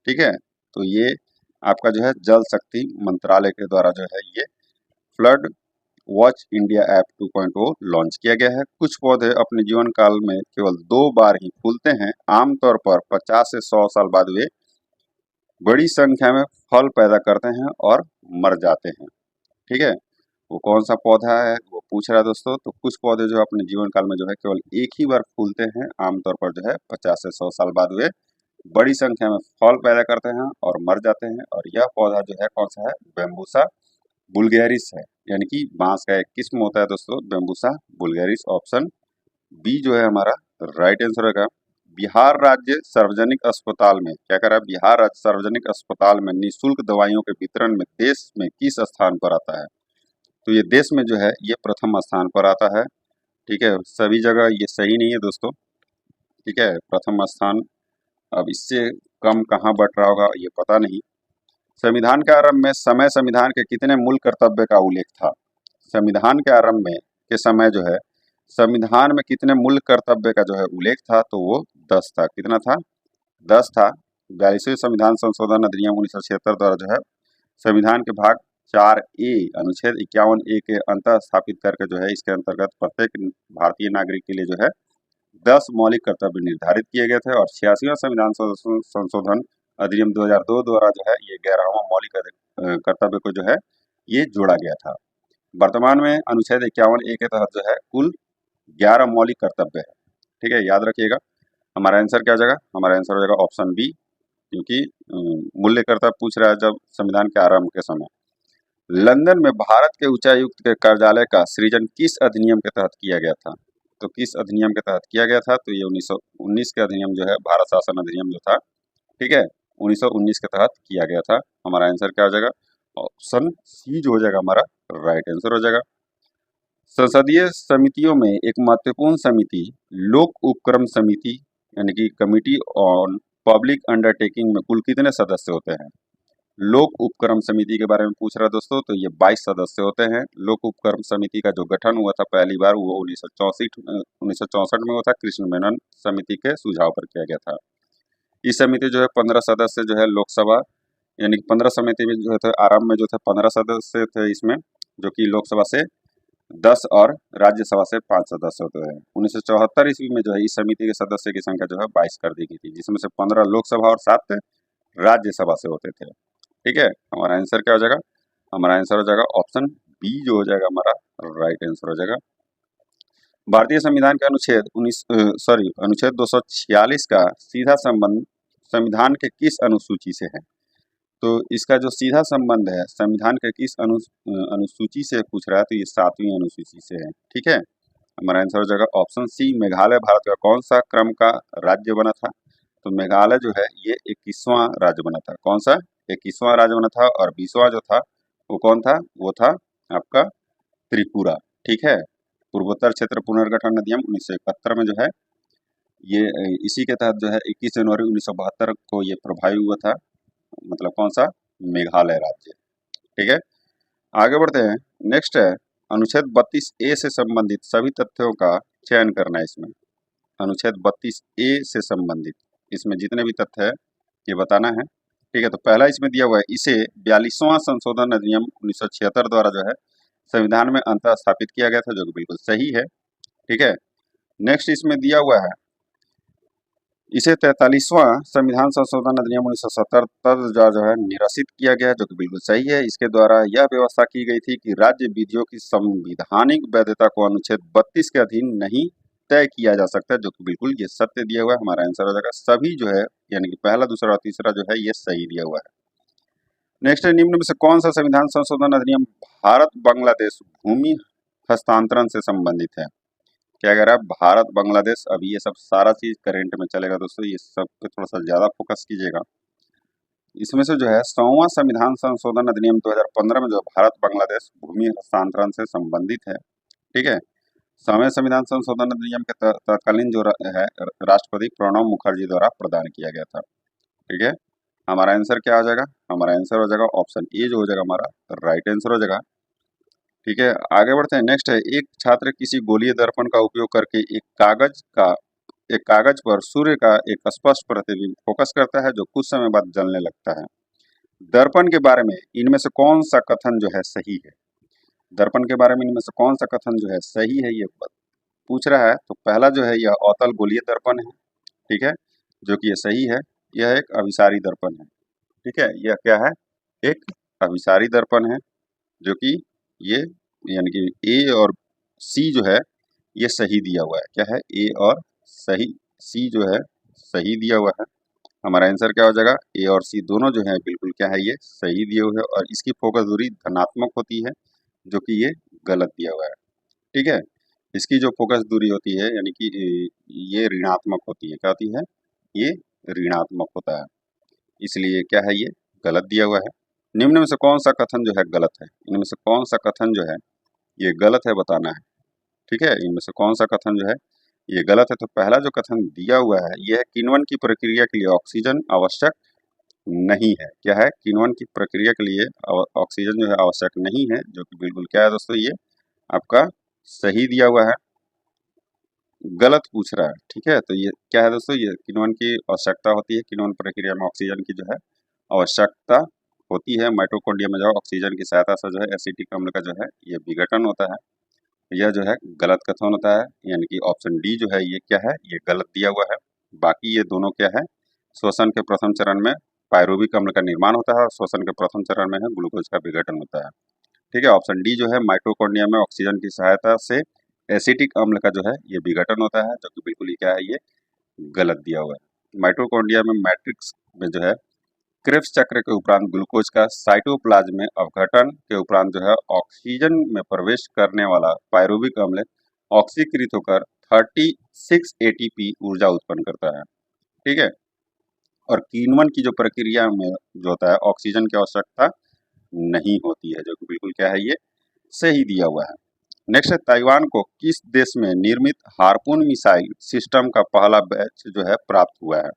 ठीक है, तो ये आपका जो है जल शक्ति मंत्रालय के द्वारा जो है ये flood watch India app 2.0 launch किया गया है। कुछ पौधे अपने जीवन काल में केवल 2 बार ही फूलते हैं। आमतौर पर 50 से 100 साल बाद वे बड़ी संख्या में फल पैदा करते हैं और मर जाते हैं। ठीक है, वो कौन सा पौधा है वो पूछ रहा है दोस्तों। तो कुछ पौधे जो है अपने जीवन काल में जो है केवल एक ही बार फूलते हैं। आमतौर पर जो है 50 से 100 साल बाद वे बड़ी संख्या में फल पैदा करते हैं और मर जाते हैं और यह पौधा जो है कौन सा है? बैम्बूसा बुल्गेरिस है, यानी कि बांस का एक किस्म होता है दोस्तों बैम्बूसा बुल्गेरिस। ऑप्शन बी जो है हमारा राइट आंसर होगा। बिहार राज्य सार्वजनिक अस्पताल में क्या करा? बिहार राज्य सार्वजनिक अस्पताल में निःशुल्क दवाइयों के वितरण में देश में किस स्थान पर आता है? तो ये देश में जो है ये प्रथम स्थान पर आता है। ठीक है, सभी जगह ये सही नहीं है दोस्तों। ठीक है, प्रथम स्थान अब इससे कम कहाँ बढ़ रहा होगा ये पता नहीं। संविधान के आरंभ में समय संविधान के कितने मूल कर्तव्य का उल्लेख था? संविधान के आरंभ में के समय जो है संविधान में कितने मूल कर्तव्य का जो है उल्लेख था? तो वो 10 था। कितना था? 10 था। 42वें संविधान संशोधन अधिनियम 1976 द्वारा जो है संविधान के भाग 4A अनुच्छेद 51A के अंतः स्थापित करके जो है इसके अंतर्गत प्रत्येक भारतीय नागरिक के लिए जो है 10 मौलिक कर्तव्य निर्धारित किए गए थे और 86वां संविधान संशोधन अधिनियम 2002 द्वारा जो है ये 11वां मौलिक कर्तव्य को जो है ये जोड़ा गया था। वर्तमान में अनुच्छेद 51A के तहत जो है कुल 11 मौलिक कर्तव्य है। ठीक है, याद रखिएगा। हमारा आंसर क्या हो जाएगा? हमारा आंसर हो जाएगा ऑप्शन बी, क्योंकि मूल्य कर्तव्य पूछ रहा है जब संविधान के आरंभ के समय। लंदन में भारत के उच्चायुक्त के कार्यालय का सृजन किस अधिनियम के तहत किया गया था? तो किस अधिनियम के तहत किया गया था? तो ये 1919 के अधिनियम जो है भारत शासन अधिनियम जो था, ठीक है, 1919 के तहत किया गया था। हमारा आंसर क्या हो जाएगा? ऑप्शन सी जो हो जाएगा हमारा राइट आंसर हो जाएगा। संसदीय समितियों में एक महत्वपूर्ण समिति लोक उपक्रम समिति यानी कि कमिटी ऑन पब्लिक अंडरटेकिंग में कुल कितने सदस्य होते हैं? लोक उपक्रम समिति के बारे में पूछ रहा है दोस्तों, तो ये 22 सदस्य होते हैं। लोक उपक्रम समिति का जो गठन हुआ था पहली बार वो 1964 में हुआ था, कृष्ण मेनन समिति के सुझाव पर किया गया था। इस समिति जो है 15 सदस्य जो है लोकसभा यानी कि 15 समिति में जो थे आरंभ में जो थे 15 सदस्य थे इसमें, जो कि लोकसभा से 10 और राज्यसभा से 5 सदस्य होते हैं। 1974 ईस्वी में जो है इस समिति के सदस्य की संख्या जो है 22 कर दी गई थी, जिसमें से 15 लोकसभा और 7 राज्यसभा से होते थे। ठीक है, हमारा आंसर क्या हो जाएगा? हमारा आंसर हो जाएगा ऑप्शन बी जो हो जाएगा हमारा राइट आंसर हो जाएगा। भारतीय संविधान के अनुच्छेद 246 का सीधा संबंध संविधान के किस अनुसूची से है? तो इसका जो सीधा संबंध है संविधान के किस अनुसूची से पूछ रहा है, तो ये 7वीं अनुसूची से है। ठीक है, हमारा आंसर हो जाएगा ऑप्शन सी, मेघालय भारत का कौन सा क्रम का राज्य बना था? तो मेघालय जो है ये 21वां राज्य बना था। कौन सा? 21वां राज्य बना था। और 20वां जो था वो कौन था? वो था आपका त्रिपुरा। ठीक है। पूर्वोत्तर क्षेत्र पुनर्गठन अधिनियम 1971 में जो है ये इसी के तहत जो है 21 जनवरी 1972 को ये प्रभावी हुआ था। मतलब कौन सा? मेघालय राज्य। ठीक है। आगे बढ़ते हैं। नेक्स्ट है अनुच्छेद 32A से संबंधित सभी तथ्यों का चयन करना है इसमें। अनुच्छेद 32A से संबंधित इसमें जितने भी तथ्य है ये बताना है। ठीक है। तो पहला इसमें दिया हुआ है, इसे 42वां संशोधन अधिनियम 1976 द्वारा जो है संविधान में अंतः स्थापित किया गया था, जो कि बिल्कुल सही है। ठीक है। नेक्स्ट इसमें दिया हुआ है, इसे 43वां संविधान संशोधन अधिनियम 1977 जो है निरसित किया गया, जो कि बिल्कुल सही है। इसके द्वारा यह व्यवस्था की गई थी कि राज्य विधियों की संवैधानिक वैधता को अनुच्छेद 32 के अधीन नहीं तय किया जा सकता, जो कि बिल्कुल ये सत्य दिया हुआ है। हमारा आंसर हो जाएगा सभी जो है, यानी कि पहला, दूसरा और तीसरा जो है ये सही दिया हुआ है। नेक्स्ट है, निम्न में से कौन सा संविधान संशोधन अधिनियम भारत बांग्लादेश भूमि हस्तांतरण से संबंधित है? क्या कह रहा है? भारत बांग्लादेश। अभी ये सब सारा चीज करेंट में चलेगा दोस्तों, ये सब पे थोड़ा सा ज्यादा फोकस कीजिएगा। इसमें से जो है 100वां संविधान संशोधन अधिनियम 2015 में जो भारत बांग्लादेश भूमि हस्तांतरण से संबंधित है। ठीक है। 100वें संविधान संशोधन अधिनियम के तत्कालीन जो है राष्ट्रपति प्रणब मुखर्जी द्वारा प्रदान किया गया था। ठीक है। हमारा आंसर क्या हो जाएगा? हमारा आंसर हो जाएगा ऑप्शन ए, जो हो जाएगा हमारा राइट आंसर हो जाएगा। ठीक है। आगे बढ़ते हैं। नेक्स्ट है, एक छात्र किसी गोलीय दर्पण का उपयोग करके एक कागज पर सूर्य का एक स्पष्ट प्रतिबिंब फोकस करता है, जो कुछ समय बाद जलने लगता है। दर्पण के बारे में इनमें से कौन सा कथन जो है सही है? दर्पण के बारे में इनमें से कौन सा कथन जो है सही है, ये पूछ रहा है। तो पहला जो है यह अवतल गोलीय दर्पण है। ठीक है। जो कि ये सही है। यह एक अभिसारी दर्पण है। ठीक है। यह क्या है? एक अभिसारी दर्पण है, जो कि ये यानी कि ए और सी जो है ये सही दिया हुआ है। क्या है? ए और सही, सी जो है सही दिया हुआ है। हमारा आंसर क्या हो जाएगा? ए और सी दोनों जो है बिल्कुल क्या है, ये सही दिए हुए हैं। और इसकी फोकस दूरी धनात्मक होती है, जो कि ये गलत दिया हुआ है। ठीक है। इसकी जो फोकस दूरी होती है यानी कि ये ऋणात्मक होती है। क्या होती है? ये ऋणात्मक होता है, इसलिए क्या है, ये गलत दिया हुआ है। निम्न में से कौन सा कथन जो है गलत है? इनमें से कौन सा कथन जो है ये गलत है, बताना है। ठीक है। इनमें से कौन सा कथन जो है ये गलत है? तो पहला जो कथन दिया हुआ है यह है, किण्वन की प्रक्रिया के लिए ऑक्सीजन आवश्यक नहीं है। क्या है? किण्वन की प्रक्रिया के लिए ऑक्सीजन जो है आवश्यक नहीं है, जो कि बिल्कुल क्या है दोस्तों, ये आपका सही दिया हुआ है। गलत पूछ रहा है। ठीक है। तो ये क्या है दोस्तों, ये किण्वन की आवश्यकता होती है। किण्वन प्रक्रिया में ऑक्सीजन की जो है आवश्यकता होती है। माइटोकॉन्ड्रिया में जो है ऑक्सीजन की सहायता से जो है एसिटिक अम्ल का जो है ये विघटन होता है। यह जो है गलत कथन होता है, यानी कि ऑप्शन डी जो है ये क्या है, ये गलत दिया हुआ है। बाकी ये दोनों क्या है, श्वसन के प्रथम चरण में पायरुविक अम्ल का निर्माण होता है और श्वसन के प्रथम चरण में है ग्लूकोज का विघटन होता है। ठीक है। ऑप्शन डी जो है माइटोकॉन्ड्रिया में ऑक्सीजन की सहायता से एसिटिक अम्ल का जो है ये विघटन होता है, जो कि बिल्कुल ही क्या है, ये गलत दिया हुआ है। माइटोकॉन्ड्रिया में मैट्रिक्स में जो है क्रेब्स चक्र के उपरांत ग्लूकोज का साइटोप्लाज्म में अवघटन के उपरांत जो है ऑक्सीजन में प्रवेश करने वाला पायरुविक अम्ल ऑक्सीकृत होकर 36 एटीपी ऊर्जा उत्पन्न करता है। ठीक है। और किण्वन की जो प्रक्रिया में जो होता है ऑक्सीजन की आवश्यकता नहीं होती है, जो कि बिल्कुल क्या है, ये सही दिया हुआ है। नेक्स्ट है, ताइवान को किस देश में निर्मित हार्पून मिसाइल सिस्टम का पहला बैच जो है प्राप्त हुआ है?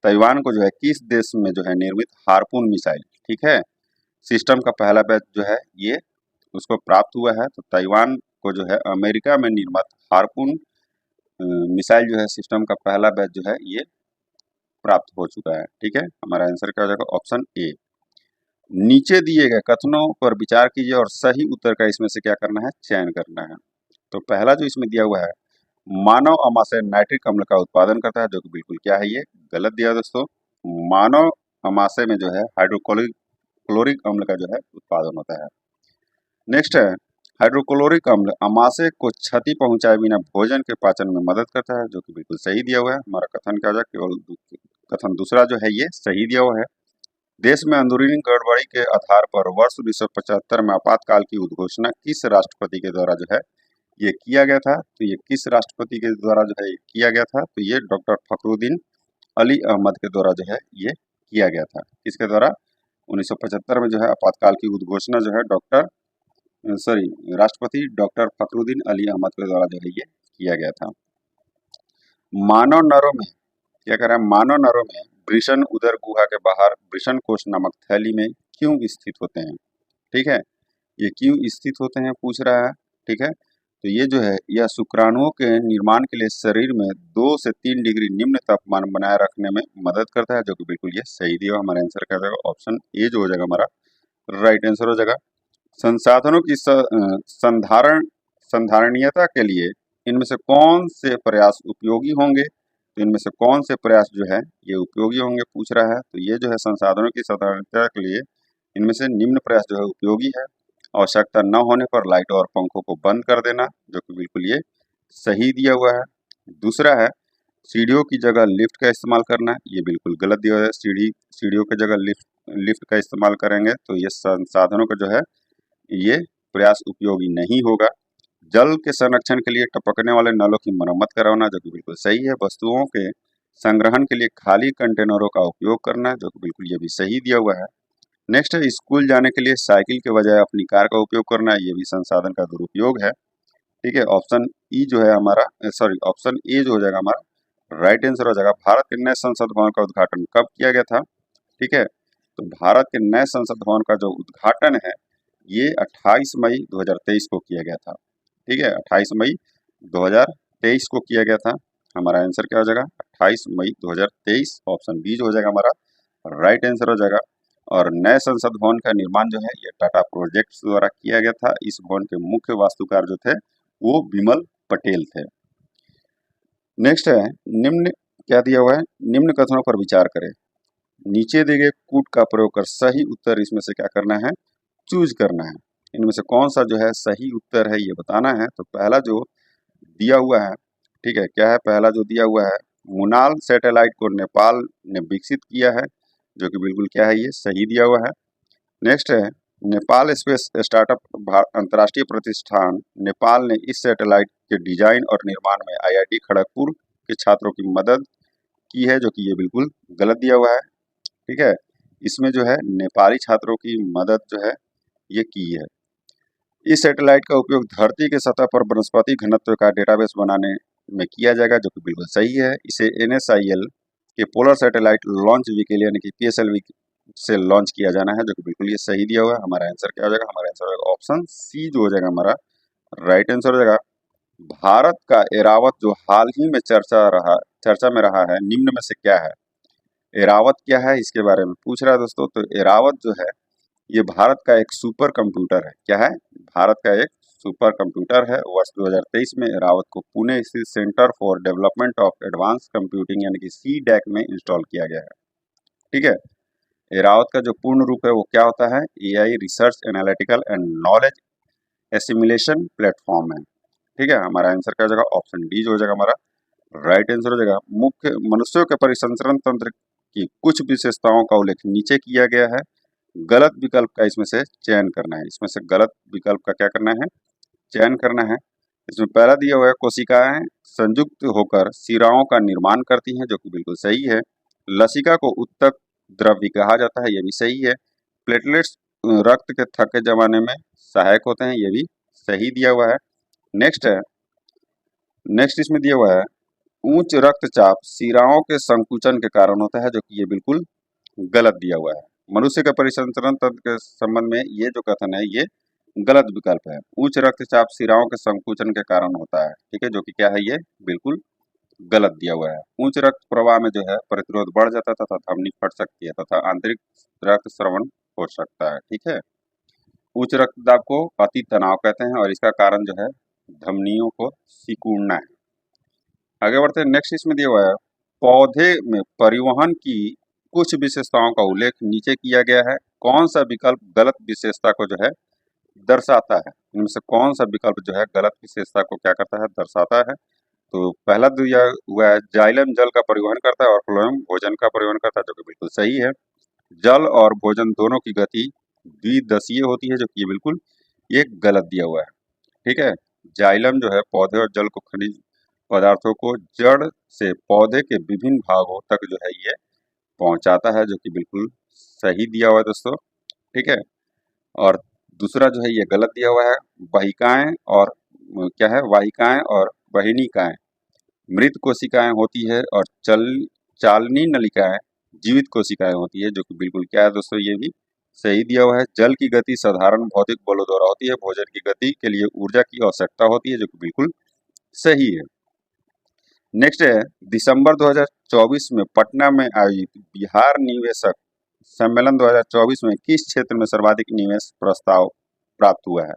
ताइवान को जो है किस देश में जो है निर्मित हार्पून मिसाइल, ठीक है, सिस्टम का पहला बैच जो है ये उसको प्राप्त हुआ है। तो ताइवान को जो है अमेरिका में निर्मित हार्पून मिसाइल जो है सिस्टम का पहला बैच जो है ये प्राप्त हो चुका है। ठीक है। हमारा आंसर क्या हो जाएगा? Option A. नीचे दिए गए कथनों पर विचार कीजिए और सही उत्तर का इसमें से क्या करना है, चयन करना है। तो पहला जो इसमें दिया हुआ है, मानव अमाशय नाइट्रिक अम्ल का उत्पादन करता है, जो कि बिल्कुल क्या है, ये गलत दिया दोस्तों। मानव अमाशय में जो है हाइड्रोक्लोरिक क्लोरिक अम्ल का जो है उत्पादन होता है। नेक्स्ट है, हाइड्रोक्लोरिक अम्ल अमाशय को क्षति पहुंचाए बिना भोजन के पाचन में मदद करता है, जो कि बिल्कुल सही दिया हुआ है। हमारा कथन क्या हो जाए, केवल कथन दूसरा जो है ये सही दिया हुआ है। देश में अंदरूनी गड़बड़ी के आधार पर वर्ष 1975 में आपातकाल की उद्घोषणा किस राष्ट्रपति के द्वारा जो है ये किया गया था। तो ये किस राष्ट्रपति के द्वारा जो है ये किया गया था? तो ये डॉक्टर फखरुद्दीन अली अहमद के द्वारा जो है ये किया गया था। किसके द्वारा? 1975 में जो है आपातकाल की उद्घोषणा जो है राष्ट्रपति डॉक्टर फखरुद्दीन अली अहमद के द्वारा जो है ये किया गया था। मानव नरों में क्या कह रहा है? मानव नरों में वृषण उदर गुहा के बाहर वृषण कोश नामक थैली में क्यों स्थित होते हैं? ठीक है, ये क्यों स्थित होते हैं पूछ रहा है। ठीक है, तो ये जो है यह शुक्राणुओं के निर्माण के लिए शरीर में 2 से 3 डिग्री निम्न तापमान बनाए रखने में मदद करता है, जो कि बिल्कुल ये सही दिया। हमारा आंसर क्या जाएगा? ऑप्शन ए जो हो जाएगा हमारा राइट आंसर हो जाएगा। संसाधनों की संधारणीयता के लिए इनमें से कौन से प्रयास उपयोगी होंगे? तो इनमें से कौन से प्रयास जो है ये उपयोगी होंगे पूछ रहा है। तो ये जो है संसाधनों की संधारणीयता के लिए इनमें से निम्न प्रयास जो है उपयोगी है। आवश्यकता न होने पर लाइट और पंखों को बंद कर देना, जो कि बिल्कुल ये सही दिया हुआ है। दूसरा है सीढ़ियों की जगह लिफ्ट का इस्तेमाल करना, ये बिल्कुल गलत दिया हुआ है। सीढ़ियों की जगह लिफ्ट का इस्तेमाल करेंगे तो ये संसाधनों का जो है ये प्रयास उपयोगी नहीं होगा। जल के संरक्षण के लिए टपकने वाले नलों की मरम्मत करवाना, जो कि बिल्कुल सही है। वस्तुओं के संग्रहण के लिए खाली कंटेनरों का उपयोग करना, जो कि बिल्कुल ये भी सही दिया हुआ है। नेक्स्ट है स्कूल जाने के लिए साइकिल के बजाय अपनी कार का उपयोग करना, ये भी संसाधन का दुरुपयोग है। ठीक है, ऑप्शन ई जो है हमारा ऑप्शन ए जो हो जाएगा हमारा राइट आंसर हो जाएगा। भारत के नए संसद भवन का उद्घाटन कब किया गया था? ठीक है, तो भारत के नए संसद भवन का जो उद्घाटन है ये 28 मई 2023 को किया गया था। ठीक है, 28 मई 2023 को किया गया था। हमारा आंसर क्या हो जाएगा? 28 मई 2023, ऑप्शन बी जो हो जाएगा हमारा राइट आंसर हो जाएगा। और नए संसद भवन का निर्माण जो है ये टाटा प्रोजेक्ट्स द्वारा किया गया था। इस भवन के मुख्य वास्तुकार जो थे वो विमल पटेल थे। नेक्स्ट है निम्न क्या दिया हुआ है? निम्न कथनों पर विचार करें। नीचे दिए गए कूट का प्रयोग कर सही उत्तर इसमें से क्या करना है? चूज करना है। इनमें से कौन सा जो है सही उत्तर है ये बताना है। तो पहला जो दिया हुआ है, ठीक है, क्या है? पहला जो दिया हुआ है मुनाल सैटेलाइट को नेपाल ने विकसित किया है, जो कि बिल्कुल क्या है? ये सही दिया हुआ है। नेक्स्ट है नेपाल स्पेस स्टार्टअप अंतर्राष्ट्रीय प्रतिष्ठान नेपाल ने इस सैटेलाइट के डिजाइन और निर्माण में आईआईटी खड़गपुर के छात्रों की मदद की है, जो कि ये बिल्कुल गलत दिया हुआ है। ठीक है, इसमें जो है नेपाली छात्रों की मदद जो है ये की है। इस सैटेलाइट का उपयोग धरती के सतह पर वनस्पति घनत्व का डेटाबेस बनाने में किया जाएगा, जो कि बिल्कुल सही है। इसे NSIL के पोलर सैटेलाइट लॉन्च व्हीकल यानी कि PSLV से लॉन्च किया जाना है, जो कि बिल्कुल ये सही दिया हुआ है। हमारा आंसर क्या हो जाएगा? हमारा आंसर हो जाएगा ऑप्शन सी जो हो जाएगा हमारा राइट आंसर हो जाएगा। भारत का एरावत जो हाल ही में चर्चा में रहा है, निम्न में से क्या है? एरावत क्या है इसके बारे में पूछ रहा है दोस्तों। तो एरावत जो है ये भारत का एक सुपर कंप्यूटर है। क्या है? भारत का एक सुपर कंप्यूटर है। वर्ष 2023 में एरावत को पुणे स्थित centre for development of advance computing यानी कि CDAC में इंस्टॉल किया गया है। ठीक है, एरावत का जो पूर्ण रूप है वो क्या होता है? AI research analytical and knowledge assimilation platform है। ठीक है, हमारा आंसर क्या हो जाएगा? ऑप्शन डी जो हो जाएगा हमारा राइट आंसर हो जाएगा। मुख्य मनुष्यों के परिसंचरण तंत्र की कुछ विशेषताओं का उल्लेख नीचे किया गया है। गलत विकल्प का इसमें से चयन करना है। इसमें से गलत विकल्प का क्या करना है? चयन करना है। इसमें पहला दिया हुआ है कोशिकाएं संयुक्त होकर शिराओं का निर्माण करती हैं, जो कि बिल्कुल सही है। लसिका को उत्तक द्रव्य कहा जाता है, ये भी सही है। प्लेटलेट्स रक्त के थके जमाने में सहायक होते हैं, ये भी सही दिया हुआ है। नेक्स्ट है, नेक्स्ट इसमें दिया हुआ है उच्च रक्तचाप शिराओं के संकुचन के कारण होता है, जो कि ये बिल्कुल गलत दिया हुआ है। मनुष्य के परिसंचरण तंत्र के संबंध में ये जो कथन है ये गलत विकल्प है। उच्च रक्तचाप शिराओं के संकुचन के कारण होता है। ठीक है, जो कि क्या है? ये बिल्कुल गलत दिया हुआ है। उच्च रक्त प्रवाह में जो है प्रतिरोध बढ़ जाता है तथा धमनी फट सकती है तथा आंतरिक रक्त स्रवण हो सकता है। ठीक है, उच्च रक्तदाब को अति तनाव कहते हैं और इसका कारण जो है धमनियों को सिकुड़ना है। आगे बढ़ते हैं। नेक्स्ट इसमें दिया हुआ है पौधे में परिवहन की कुछ विशेषताओं का उल्लेख नीचे किया गया है। कौन सा विकल्प गलत विशेषता को जो है दर्शाता है? इनमें से कौन सा विकल्प जो है गलत विशेषता को क्या करता है? दर्शाता है। तो पहला दिया हुआ है जाइलम जल का परिवहन करता है और फ्लोएम भोजन का परिवहन करता है, जो कि बिल्कुल सही है। जल और भोजन दोनों की गति द्विदशीय होती है, जो कि बिल्कुल ये गलत दिया हुआ है। ठीक है, जाइलम जो है पौधे और जल को खनिज पदार्थों को जड़ से पौधे के विभिन्न भागों तक जो है ये पहुंचाता है, जो कि बिल्कुल सही दिया हुआ है दोस्तों। ठीक है। और दूसरा जो है ये गलत दिया हुआ है। वाहिकाएं और क्या है, वाहिकाएं और वाहिनिकाएं मृत कोशिकाएं होती है और चालनी नलिकाएं जीवित कोशिकाएं होती है, जो कि बिल्कुल क्या है दोस्तों, ये भी सही दिया हुआ है। जल की गति साधारण भौतिक बलों द्वारा होती है। भोजन की गति के लिए ऊर्जा की आवश्यकता होती है, जो कि बिल्कुल सही है। नेक्स्ट है, दिसंबर 2024 में पटना में आयोजित बिहार निवेशक सम्मेलन 2024 में किस क्षेत्र में सर्वाधिक निवेश प्रस्ताव प्राप्त हुआ है।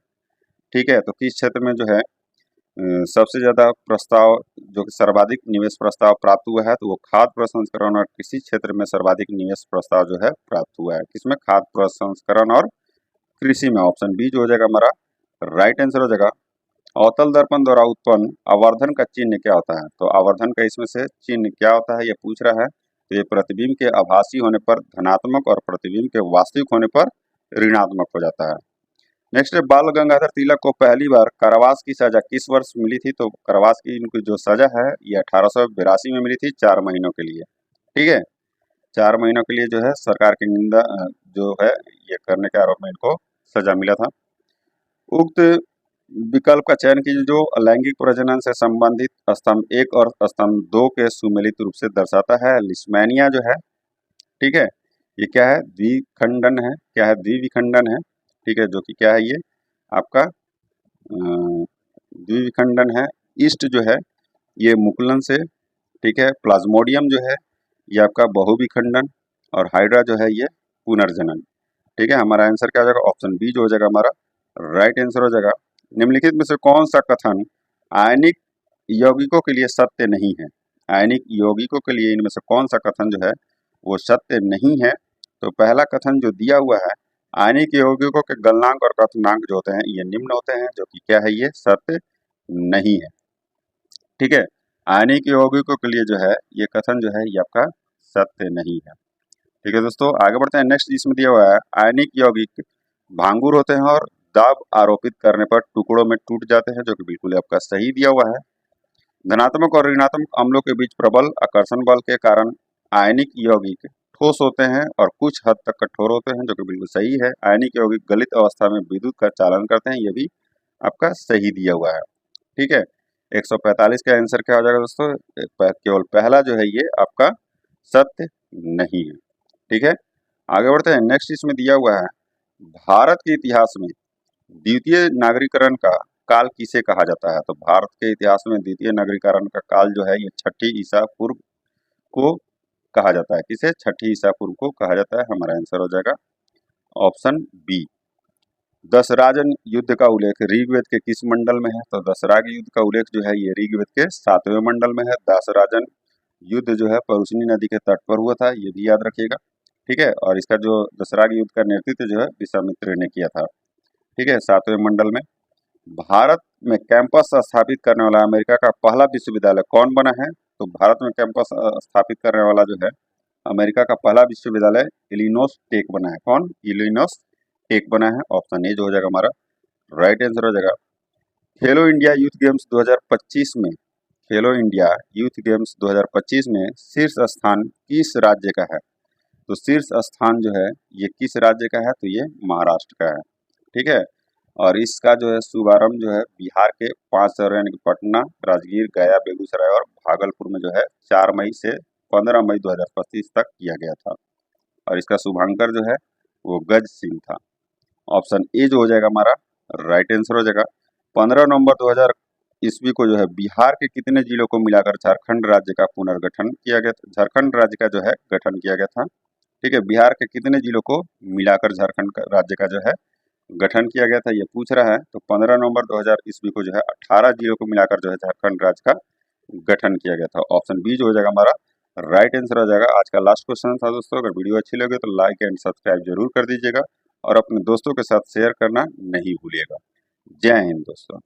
ठीक है, तो किस क्षेत्र में जो है सबसे ज्यादा प्रस्ताव, जो कि सर्वाधिक निवेश प्रस्ताव प्राप्त हुआ है, तो वो खाद्य प्रसंस्करण और कृषि क्षेत्र में सर्वाधिक निवेश प्रस्ताव जो है प्राप्त हुआ है। किसमें? खाद्य प्रसंस्करण और कृषि में। ऑप्शन बी जो हो जाएगा हमारा राइट आंसर हो जाएगा। अवतल दर्पण द्वारा उत्पन्न आवर्धन का चिन्ह क्या होता है? तो आवर्धन का इसमें से चिन्ह क्या होता है ये पूछ रहा है। तो ये प्रतिबिंब के आभासी होने पर धनात्मक और प्रतिबिंब के वास्तविक होने पर ऋणात्मक हो जाता है। नेक्स्ट है, बाल गंगाधर तिलक को पहली बार कारावास की सजा किस वर्ष मिली थी? तो कारावास की इनकी जो सजा है ये 1882 में मिली थी, 4 महीनों के लिए। ठीक है, 4 महीनों के लिए जो है सरकार की निंदा जो है ये करने के आरोप में इनको सजा मिला था। उक्त विकल्प का चयन कीजिए जो लैंगिक प्रजनन से संबंधित स्तंभ 1 और स्तंभ 2 के सुमेलित रूप से दर्शाता है। लिस्मैनिया जो है, ठीक है, ये क्या है? द्विखंडन है। क्या है? द्विविखंडन है। ठीक है, जो कि क्या है ये आपका द्विविखंडन है। ईस्ट जो है ये मुकुलन से, ठीक है। प्लाज्मोडियम जो है ये आपका बहुविखंडन और हाइड्रा जो है ये पुनर्जनन। ठीक है, हमारा आंसर क्या हो जाएगा? ऑप्शन बी जो हो जाएगा हमारा राइट आंसर हो जाएगा। निम्नलिखित में से कौन सा कथन आयनिक यौगिकों के लिए सत्य नहीं है? आयनिक यौगिकों के लिए इनमें से कौन सा कथन जो है वो सत्य नहीं है? तो पहला कथन जो दिया हुआ है, आयनिक यौगिकों के गलनांक और क्वथनांक जो होते हैं ये निम्न होते हैं, जो कि क्या है, ये सत्य नहीं है। ठीक है, आयनिक यौगिकों के लिए जो है ये कथन जो है ये आपका सत्य नहीं है। ठीक है दोस्तों, आगे बढ़ते हैं। नेक्स्ट इसमें दिया हुआ है, आयनिक यौगिक भांगुर होते हैं और दाब आरोपित करने पर टुकड़ों में टूट जाते हैं, जो कि बिल्कुल आपका सही दिया हुआ है। धनात्मक और ऋणात्मक अम्लों के बीच प्रबल आकर्षण बल के कारण आयनिक यौगिक ठोस होते हैं और कुछ हद तक कठोर होते हैं, जो कि बिल्कुल सही है। आयनिक यौगिक गलित अवस्था में विद्युत का चालन करते हैं, ये भी आपका सही दिया हुआ है। ठीक है, 145 का आंसर क्या हो जाएगा दोस्तों? केवल पहला जो है ये आपका सत्य नहीं है। ठीक है, आगे बढ़ते हैं। नेक्स्ट इसमें दिया हुआ है, भारत के इतिहास में द्वितीय नागरीकरण का काल किसे कहा जाता है? तो भारत के इतिहास में द्वितीय नागरीकरण का काल जो है ये 6ठी ईसा पूर्व को कहा जाता है। किसे? 6ठी ईसा पूर्व को कहा जाता है। हमारा आंसर हो जाएगा ऑप्शन बी। दशराजन युद्ध का उल्लेख ऋग्वेद के किस मंडल में है? तो दशराग युद्ध का उल्लेख जो है ये ऋग्वेद के 7वें मंडल में है। दशराजन युद्ध जो है परुष्णी नदी के तट पर हुआ था, ये भी याद रखिएगा। ठीक है, और इसका जो दशराग युद्ध का नेतृत्व जो है विश्वामित्र ने किया था। ठीक है, 7वें मंडल में। भारत में कैंपस स्थापित करने वाला अमेरिका का पहला विश्वविद्यालय कौन बना है? तो भारत में कैंपस स्थापित करने वाला जो है अमेरिका का पहला विश्वविद्यालय इलिनोस टेक बना है। कौन? इलिनोस टेक बना है। ऑप्शन ए जो हो जाएगा हमारा राइट आंसर हो जाएगा। खेलो इंडिया यूथ गेम्स 2025 में, खेलो इंडिया यूथ गेम्स 2025 में शीर्ष स्थान किस राज्य का है? तो शीर्ष स्थान जो है ये किस राज्य का है? तो ये महाराष्ट्र का है। ठीक है, और इसका जो है शुभारंभ जो है बिहार के 5 शहरों यानी कि पटना, राजगीर, गया, बेगूसराय और भागलपुर में जो है 4 मई से 15 मई 2025 तक किया गया था। और इसका शुभांकर जो है वो गज सिंह था। ऑप्शन ए जो हो जाएगा हमारा राइट आंसर हो जाएगा। 15 नवंबर 2000 ईस्वी को जो है बिहार के कितने जिलों को मिलाकर झारखंड राज्य का पुनर्गठन किया गया था? झारखंड राज्य का जो है गठन किया गया था। ठीक है, बिहार के कितने जिलों को मिलाकर झारखंड राज्य का जो है गठन किया गया था ये पूछ रहा है। तो 15 नवंबर 2000 ईस्वी को जो है 18 जिलों को मिलाकर जो है झारखंड राज्य का गठन किया गया था। ऑप्शन बी जो हो जाएगा हमारा राइट आंसर हो जाएगा। आज का लास्ट क्वेश्चन था दोस्तों। अगर वीडियो अच्छी लगे तो लाइक एंड सब्सक्राइब जरूर कर दीजिएगा और अपने दोस्तों के साथ शेयर करना नहीं भूलिएगा। जय हिंद दोस्तों।